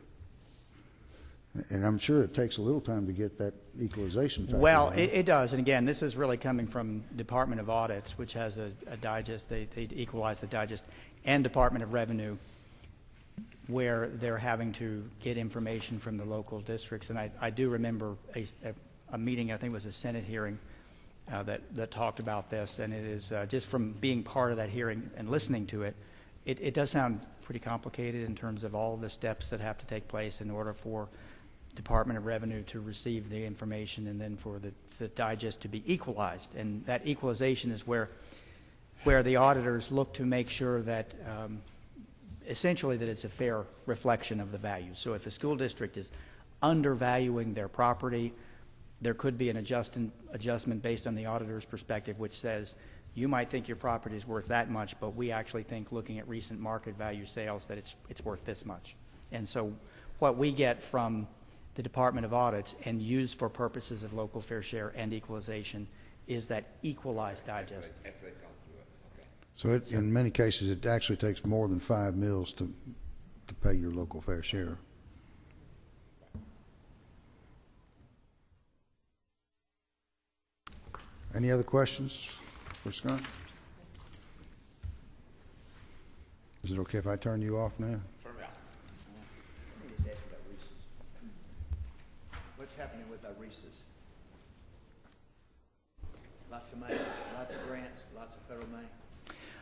And I'm sure it takes a little time to get that equalization factor. well, down. it does. And again, this is really coming from Department of Audits, which has a digest. They equalize the digest, and Department of Revenue, where they're having to get information from the local districts. And I do remember a meeting, I think it was a Senate hearing, that talked about this. And it is just from being part of that hearing and listening to it, it does sound pretty complicated in terms of all of the steps that have to take place in order for Department of Revenue to receive the information and then for the digest to be equalized. And that equalization is where the auditors look to make sure that essentially that it's a fair reflection of the value. So if a school district is undervaluing their property, there could be an adjustment based on the auditor's perspective, which says You might think your property is worth that much, but we actually think, looking at recent market value sales, that it's worth this much. And so what we get from the Department of Audits and used for purposes of local fair share and equalization is that equalized digest. After they've gone through it, okay. So in many cases, it actually takes more than 5 mills to pay your local fair share. Any other questions for Scott? Is it okay if I turn you off now? Let me just ask you about Reese's. What's happening with our Reese's? Lots of money, lots of grants, lots of federal money.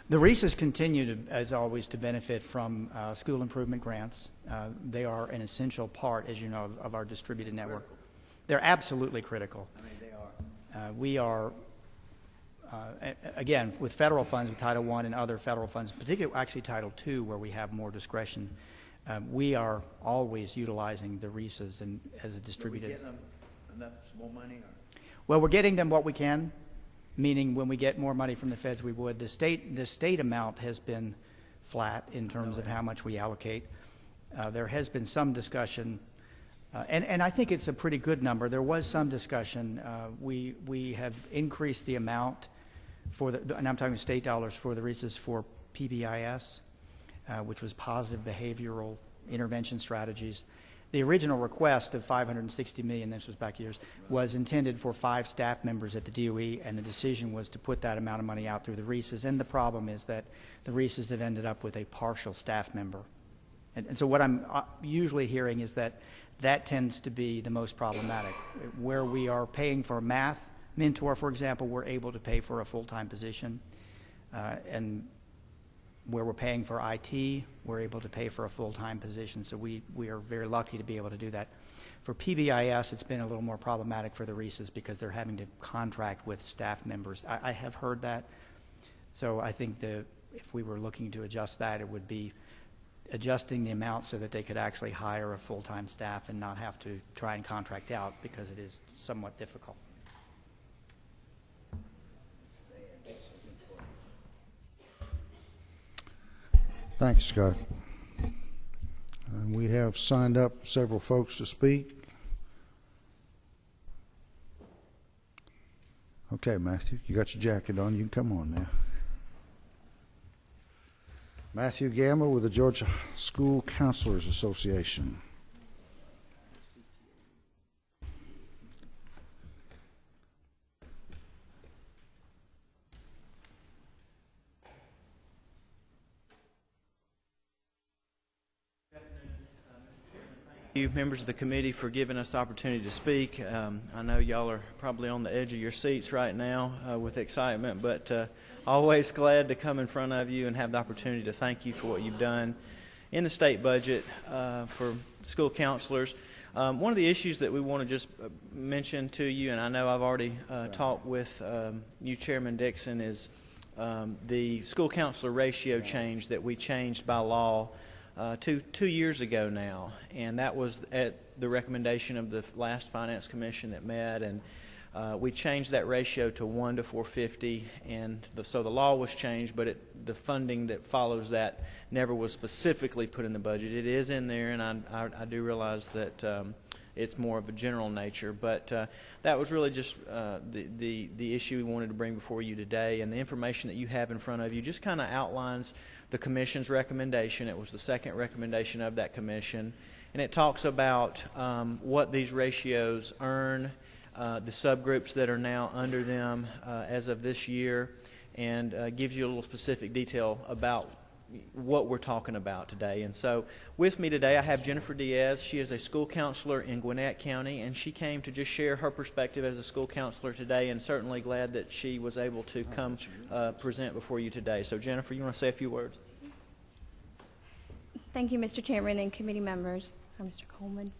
The REISs continue, as always, to benefit from school improvement grants. They are an essential part, as you know, of our distributed network. They're absolutely critical. I mean, they are. We are, again, with federal funds, with Title I and other federal funds, particularly actually Title II, where we have more discretion, we are always utilizing the REISs and as a distributed. Are we getting them enough more money? Or? Well, we're getting them what we can, meaning when we get more money from the feds, we would. The state amount has been flat in terms of how much we allocate. There has been some discussion. And I think it's a pretty good number. There was some discussion. We have increased the amount for the, and I'm talking state dollars for the REISs for PBIS, which was positive behavioral intervention strategies. The original request of $560 million, this was back years, was intended for 5 staff members at the DOE, and the decision was to put that amount of money out through the REISs. And the problem is that the REISs have ended up with a partial staff member. And so what I'm usually hearing is that that tends to be the most problematic. Where we are paying for a math mentor, for example, we're able to pay for a full-time position. And where we're paying for IT, we're able to pay for a full-time position. So we are very lucky to be able to do that. For PBIS, it's been a little more problematic for the REISs because they're having to contract with staff members. I have heard that. So I think if we were looking to adjust that, it would be adjusting the amount so that they could actually hire a full-time staff and not have to try and contract out, because it is somewhat difficult. Thank you, Scott. And we have signed up several folks to speak. Okay, Matthew, you got your jacket on. You can come on now. Matthew Gamble with the Georgia School Counselors Association. Thank you, members of the committee, for giving us the opportunity to speak. I know y'all are probably on the edge of your seats right now with excitement, but always glad to come in front of you and have the opportunity to thank you for what you've done in the state budget for school counselors. One of the issues that we want to just mention to you, and I know I've already talked with you, Chairman Dixon, is the school counselor ratio change that we changed by law 2 years ago now, and that was at the recommendation of the last Finance Commission that met, and we changed that ratio to 1 to 450, and so the law was changed, but the funding that follows that never was specifically put in the budget. It is in there, and I do realize that it's more of a general nature, but that was really just the issue we wanted to bring before you today, and the information that you have in front of you just kind of outlines the Commission's recommendation. It was the second recommendation of that Commission, and it talks about what these ratios earn, the subgroups that are now under them as of this year, and gives you a little specific detail about what we're talking about today. And so with me today I have Jennifer Diaz. She is a school counselor in Gwinnett County, and she came to just share her perspective as a school counselor today, and certainly glad that she was able to come present before you today. So Jennifer, you want to say a few words? Thank you, Mr. Chairman and committee members. Mr. Coleman.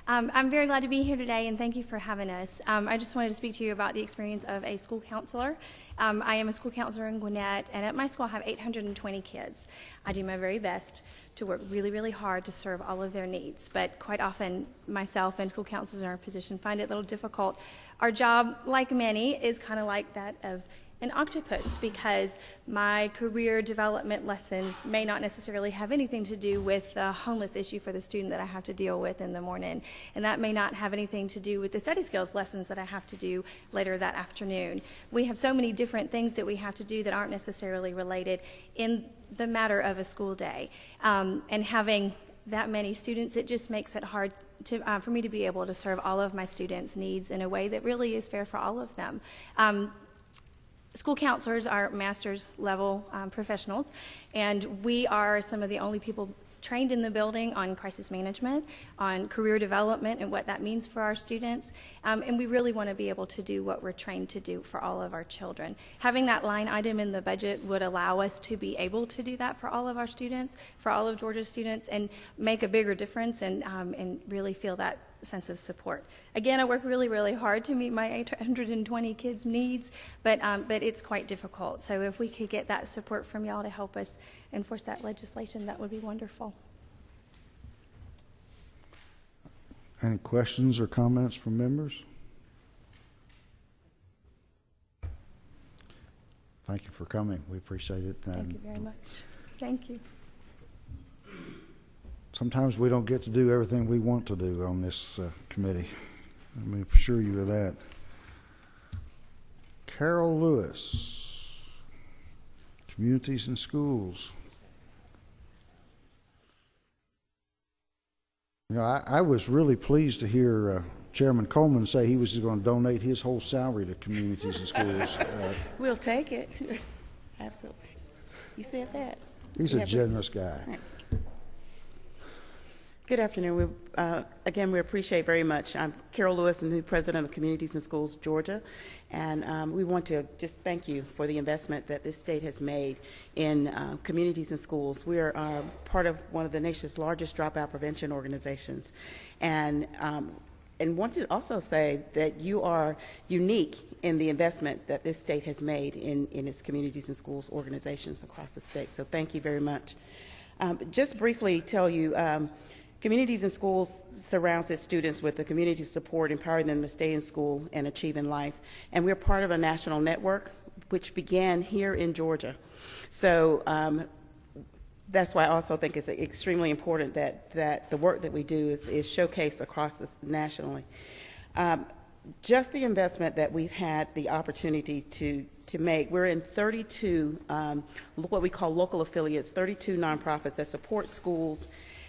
I'm very glad to be here today, and thank you for having us. I just wanted to speak to you about the experience of a school counselor. I am a school counselor in Gwinnett, and at my school I have 820 kids. I do my very best to work really, really hard to serve all of their needs, but quite often myself and school counselors in our position find it a little difficult. Our job, like many, is kind of like that of an octopus because my career development lessons may not necessarily have anything to do with the homeless issue for the student that I have to deal with in the morning. And that may not have anything to do with the study skills lessons that I have to do later that afternoon. We have so many different things that we have to do that aren't necessarily related in the matter of a school day. And having that many students, it just makes it hard for me to be able to serve all of my students' needs in a way that really is fair for all of them. School counselors are master's level professionals, and we are some of the only people trained in the building on crisis management, on career development and what that means for our students, and we really want to be able to do what we're trained to do for all of our children. Having that line item in the budget would allow us to be able to do that for all of our students, for all of Georgia's students, and make a bigger difference and really feel that sense of support. Again, I work really, really hard to meet my 820 kids' needs, but it's quite difficult. So if we could get that support from y'all to help us enforce that legislation, that would be wonderful. Any questions or comments from members? Thank you for coming. We appreciate it. Thank you very much. Thank you. Sometimes we don't get to do everything we want to do on this committee. Let me assure you of that. Carol Lewis, Communities and Schools. You know, I was really pleased to hear Chairman Coleman say he was going to donate his whole salary to Communities and Schools. We'll take it. Absolutely. You said that. He's a generous guy. Good afternoon. Again, we appreciate very much. I'm Carol Lewis, and the president of Communities and Schools Georgia, and we want to just thank you for the investment that this state has made in communities and schools. We are part of one of the nation's largest dropout prevention organizations, and want to also say that you are unique in the investment that this state has made in its communities and schools organizations across the state. So thank you very much. Just briefly tell you. Communities and Schools surrounds its students with the community support, empowering them to stay in school and achieve in life. And we're part of a national network which began here in Georgia. So that's why I also think it's extremely important that the work that we do is showcased across this nationally. Just the investment that we've had the opportunity to make, we're in 32 what we call local affiliates, 32 nonprofits that support schools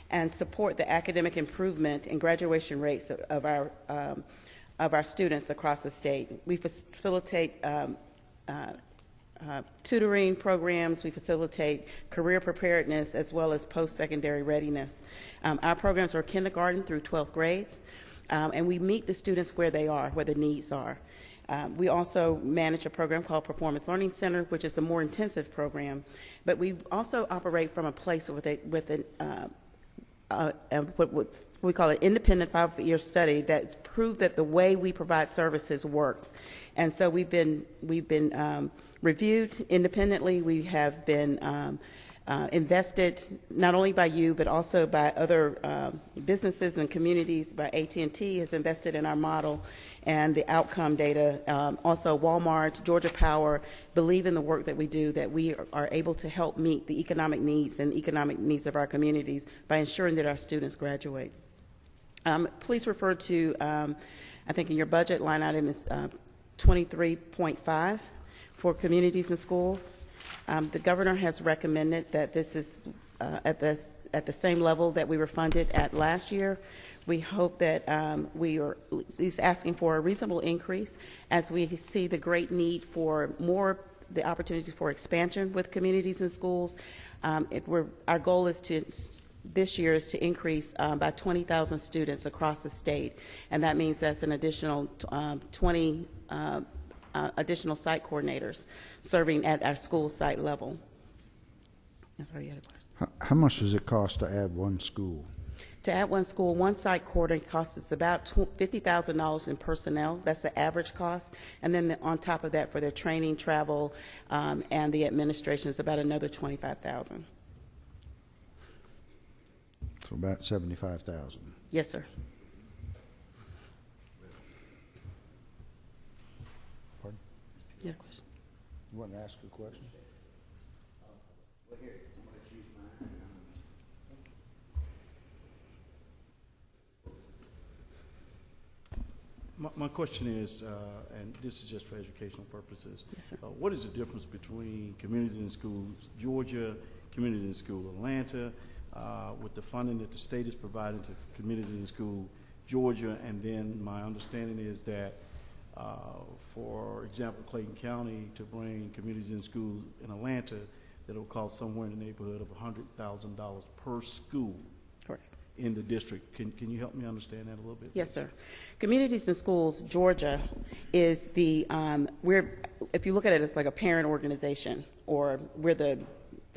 and support the academic improvement and graduation rates of our students across the state. We facilitate tutoring programs, we facilitate career preparedness as well as post-secondary readiness. Our programs are kindergarten through 12th grades, and we meet the students where they are, where the needs are. We also manage a program called Performance Learning Center, which is a more intensive program, but we also operate from a place with what we call an independent 5-year study that's proved that the way we provide services works. And so we've been reviewed independently. We have been invested not only by you but also by other businesses and communities. By AT&T has invested in our model and the outcome data. Also Walmart, Georgia Power believe in the work that we do, that we are able to help meet the economic needs and economic needs of our communities by ensuring that our students graduate. Please refer to, I think in your budget line item is 23.5 for communities and schools. The governor has recommended that this is at the same level that we were funded at last year. We hope that he's asking for a reasonable increase as we see the great need for the opportunity for expansion with communities and schools. Our goal is this year is to increase by 20,000 students across the state, and that means that's an additional 20 additional site coordinators serving at our school site level. I'm sorry, you had a question. How much does it cost to add one school? To add one school, one site coordinator costs us about $50,000 in personnel. That's the average cost. And then on top of that, for their training, travel, and the administration is about another $25,000. So about $75,000. Yes, sir. Pardon? You had a question? You want to ask a question? My question is, and this is just for educational purposes. Yes, sir. What is the difference between Communities in Schools Georgia, Communities in School Atlanta, with the funding that the state is providing to Communities in School Georgia? And then my understanding is that, for example, Clayton County to bring Communities in School in Atlanta, that it will cost somewhere in the neighborhood of $100,000 per school. Correct. In the district. Can you help me understand that a little bit? Yes, sir. Communities in Schools Georgia is the if you look at it as like a parent organization, or we're the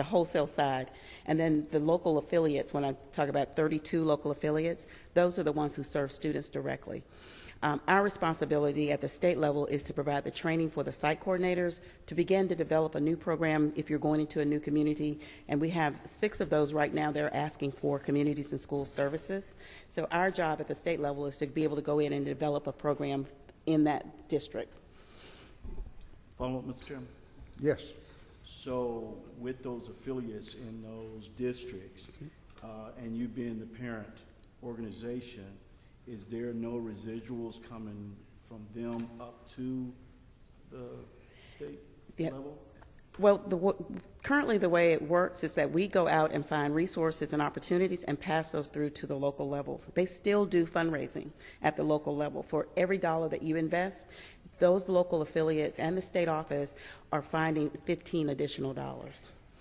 wholesale side, and then the local affiliates. When I talk about 32 local affiliates, those are the ones who serve students directly. Our responsibility at the state level is to provide the training for the site coordinators to begin to develop a new program if you're going into a new community. And we have 6 of those right now. They're asking for Communities in School services. So our job at the state level is to be able to go in and develop a program in that district. Follow up, Mr. Chairman? Yes. So with those affiliates in those districts, and you being the parent organization, is there no residuals coming from them up to the state level? Well, currently the way it works is that we go out and find resources and opportunities and pass those through to the local levels. They still do fundraising at the local level. For every dollar that you invest, those local affiliates and the state office are finding $15 additional.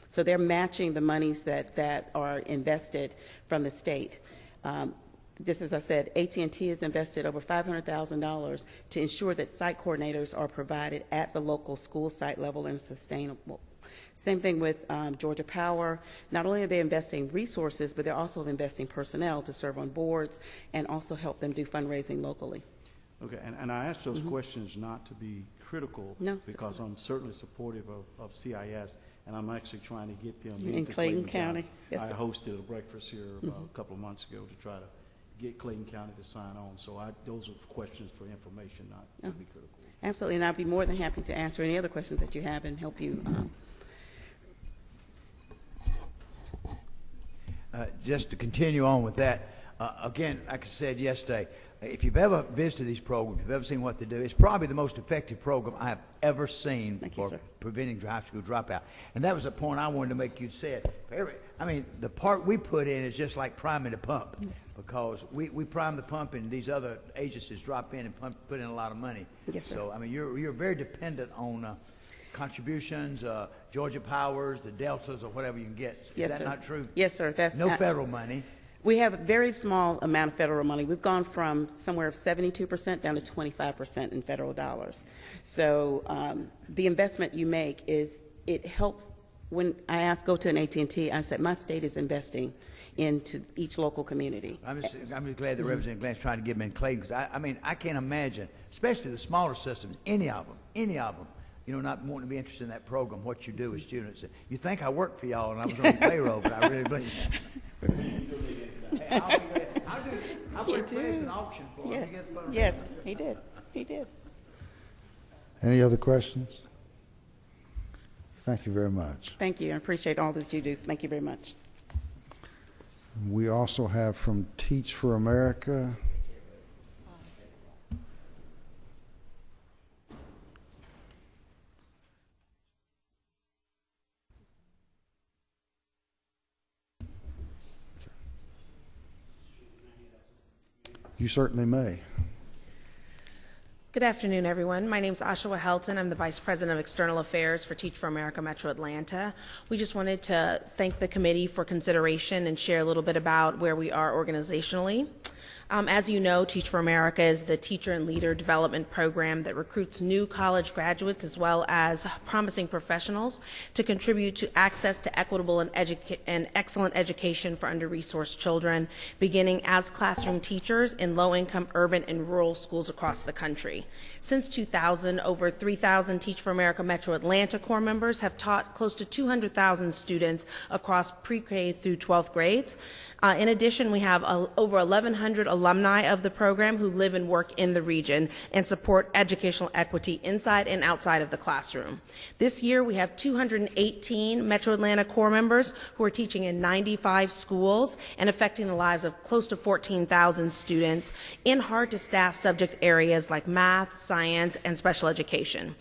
So they're matching the monies that are invested from the state. Just as I said, AT&T has invested over $500,000 to ensure that site coordinators are provided at the local school site level and sustainable. Same thing with Georgia Power. Not only are they investing resources, but they're also investing personnel to serve on boards and also help them do fundraising locally. Okay, and I ask those questions not to be critical, because I'm certainly supportive of CIS, and I'm actually trying to get them in Clayton County. Yes, I hosted a breakfast here a couple of months ago to try to get Clayton County to sign on. So those are questions for information, not to be critical. Absolutely, and I'll be more than happy to answer any other questions that you have and help you. Just to continue on with that, again, like I said yesterday, if you've ever visited these programs, if you've ever seen what they do, it's probably the most effective program I have ever seen for preventing high school dropout. And that was a point I wanted to make. You'd said, I mean, the part we put in is just like priming the pump, because we prime the pump and these other agencies drop in and put in a lot of money. Yes, sir. So, I mean, you're very dependent on contributions, Georgia Powers, the Deltas, or whatever you can get. Is that not true? Yes, sir. That's no federal money. We have a very small amount of federal money. We've gone from somewhere of 72% down to 25% in federal dollars. So the investment you make it helps. When I go to an AT&T, I said, my state is investing into each local community. I'm just glad that Representative Glantz trying to get them in Clayton, because I mean, I can't imagine, especially the smaller systems, any of them, not wanting to be interested in that program. What you do as students, you think I work for y'all and I was on the payroll, but I really believe that. I'll put an auction for him. Yes, he did. He did. Any other questions? Thank you very much. Thank you. I appreciate all that you do. Thank you very much. We also have from Teach for America. You certainly may. Good afternoon, everyone. My name is Oshawa Helton. I'm the Vice President of External Affairs for Teach for America Metro Atlanta. We just wanted to thank the committee for consideration and share a little bit about where we are organizationally. As you know, Teach for America is the teacher and leader development program that recruits new college graduates as well as promising professionals to contribute to access to equitable and excellent education for under-resourced children, beginning as classroom teachers in low-income urban and rural schools across the country. Since 2000, over 3,000 Teach for America Metro Atlanta Corps members have taught close to 200,000 students across pre-K through 12th grades. In addition, we have over 1,100 alumni of the program who live and work in the region and support educational equity inside and outside of the classroom. This year, we have 218 Metro Atlanta Corps members who are teaching in 95 schools and affecting the lives of close to 14,000 students in hard-to-staff subject areas like math, science, and special education.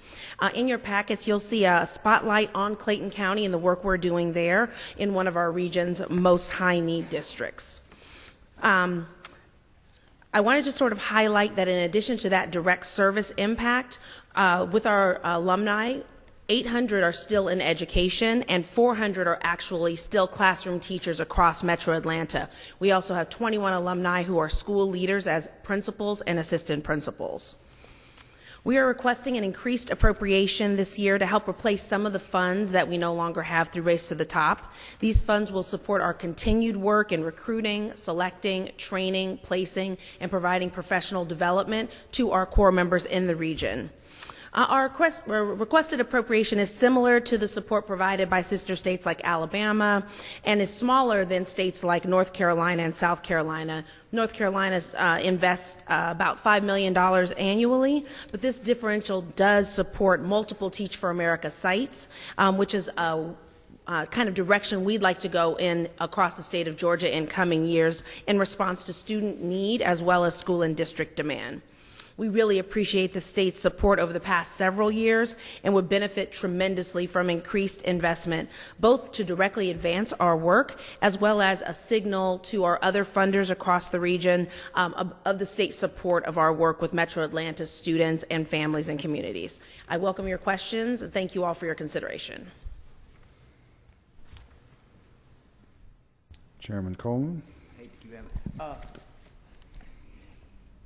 In your packets, you'll see a spotlight on Clayton County and the work we're doing there in one of our region's most high-need districts. I wanted to sort of highlight that in addition to that direct service impact, with our alumni, 800 are still in education and 400 are actually still classroom teachers across Metro Atlanta. We also have 21 alumni who are school leaders as principals and assistant principals. We are requesting an increased appropriation this year to help replace some of the funds that we no longer have through Race to the Top. These funds will support our continued work in recruiting, selecting, training, placing, and providing professional development to our Corps members in the region. Our requested appropriation is similar to the support provided by sister states like Alabama and is smaller than states like North Carolina and South Carolina. North Carolina invests about $5 million annually, but this differential does support multiple Teach for America sites, which is a kind of direction we'd like to go in across the state of Georgia in coming years in response to student need as well as school and district demand. We really appreciate the state's support over the past several years and would benefit tremendously from increased investment, both to directly advance our work as well as a signal to our other funders across the region of the state's support of our work with Metro Atlanta students and families and communities. I welcome your questions and thank you all for your consideration. Chairman Coleman.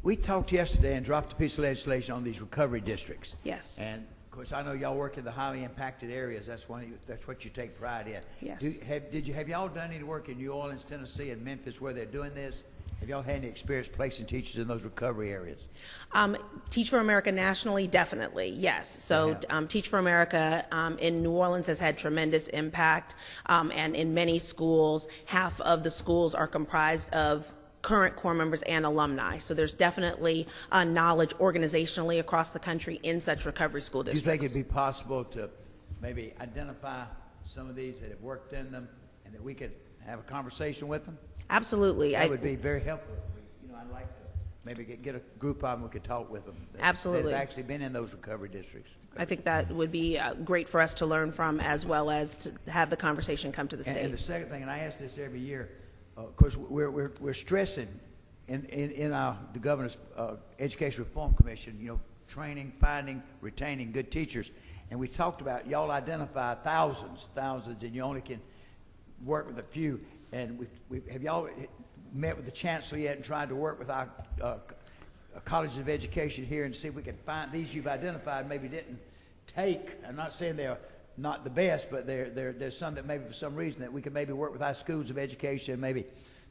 We talked yesterday and dropped a piece of legislation on these recovery districts. Yes. And of course, I know y'all work in the highly impacted areas. That's what you take pride in. Yes. Have y'all done any work in New Orleans, Tennessee, and Memphis where they're doing this? Have y'all had any experience placing teachers in those recovery areas? Teach for America nationally, definitely, yes. So Teach for America in New Orleans has had tremendous impact, and in many schools, half of the schools are comprised of current Corps members and alumni. So there's definitely knowledge organizationally across the country in such recovery school districts. Do you think it'd be possible to maybe identify some of these that have worked in them and that we could have a conversation with them? Absolutely. That would be very helpful. I'd like to maybe get a group of them we could talk with them. Absolutely. That have actually been in those recovery districts. I think that would be great for us to learn from as well as to have the conversation come to the state. And the second thing, and I ask this every year, of course, we're stressing in the governor's Education Reform Commission, training, finding, retaining good teachers. And we talked about y'all identify thousands, and you only can work with a few. And have y'all met with the chancellor yet and tried to work with our colleges of education here and see if we can find these you've identified maybe didn't take? I'm not saying they're not the best, but there's some that maybe for some reason that we could maybe work with our schools of education and maybe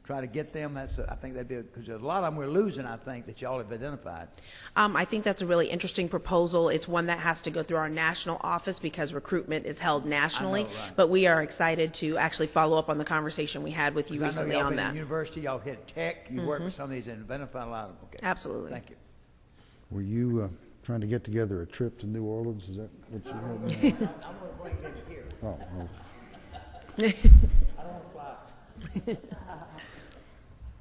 try to get them. I think that'd be because there's a lot of them we're losing, I think, that y'all have identified. I think that's a really interesting proposal. It's one that has to go through our national office because recruitment is held nationally. I know, right. But we are excited to actually follow up on the conversation we had with you recently y'all on been that. in university, y'all hit tech, you work with some of these and identified a lot of them. Okay. Absolutely. Thank you. Were you trying to get together a trip to New Orleans? Is that what you had? I'm going to bring them here. Oh, I don't want to fly.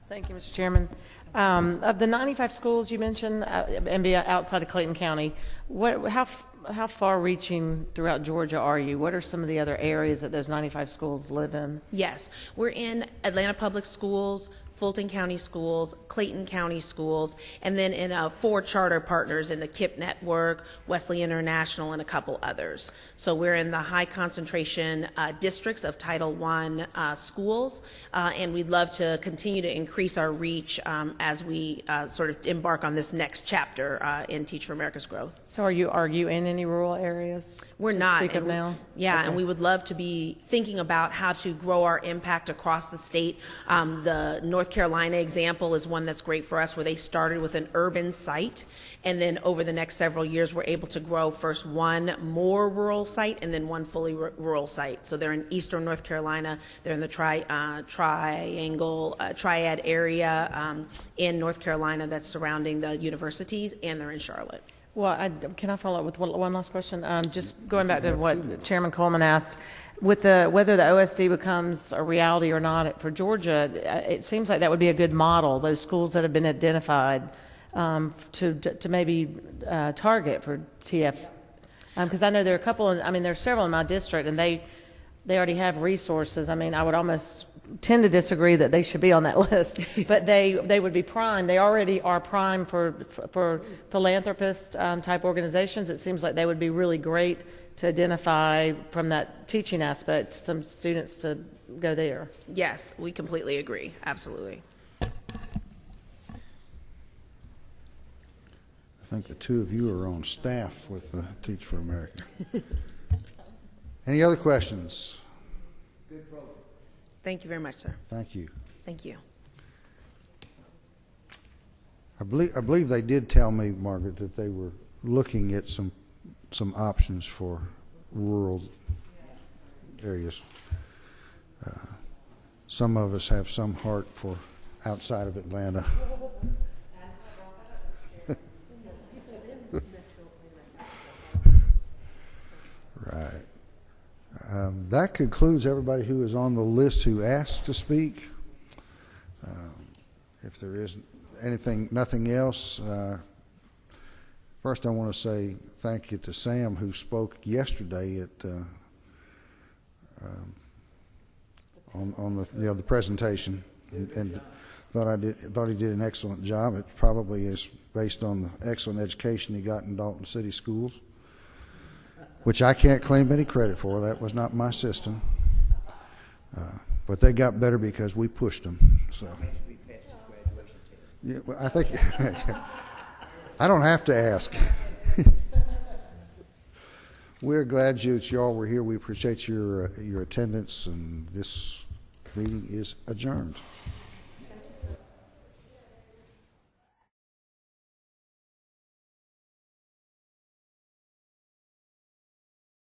Thank you, Mr. Chairman. Of the 95 schools you mentioned, and be outside of Clayton County, how far-reaching throughout Georgia are you? What are some of the other areas that those 95 schools live in? Yes, we're in Atlanta Public Schools, Fulton County Schools, Clayton County Schools, and then in 4 charter partners in the KIPP Network, Wesley International, and a couple others. So we're in the high concentration districts of Title I schools, and we'd love to continue to increase our reach as we sort of embark on this next chapter in Teach for America's growth. So are you in any rural areas? We're to not. Speak of now? Yeah, Okay. and we would love to be thinking about how to grow our impact across the state. The North North Carolina example is one that's great for us, where they started with an urban site, and then over the next several years were able to grow first one more rural site and then one fully rural site. So they're in eastern North Carolina. They're in the triad area in North Carolina that's surrounding the universities, and they're in Charlotte. Well, can I follow up with one last question? Just going back to what Chairman Coleman asked, with whether the OSD becomes a reality or not for Georgia, it seems like that would be a good model. Those schools that have been identified to maybe target for TF, because I know there are a couple. There are several in my district, and they already have resources. I would almost tend to disagree that they should be on that list, but they would be prime. They already are prime for philanthropist type organizations. It seems like they would be really great to identify from that teaching aspect some students to go there. Yes, we completely agree. Absolutely. I think the two of you are on staff with Teach for America. Any other questions? Good program. Thank you very much, sir. Thank you. Thank you. I believe they did tell me, Margaret, that they were looking at some options for rural areas. Some of us have some heart for outside of Atlanta. Right. That concludes everybody who is on the list who asked to speak. If there is nothing else, first I want to say thank you to Sam, who spoke yesterday at on the presentation, and thought he did an excellent job. It probably is based on the excellent education he got in Dalton City Schools, which I can't claim any credit for. That was not my system. But they got better because we pushed them. So, yeah, well, I think I don't have to ask. We're glad that y'all were here. We appreciate your attendance, and this meeting is adjourned.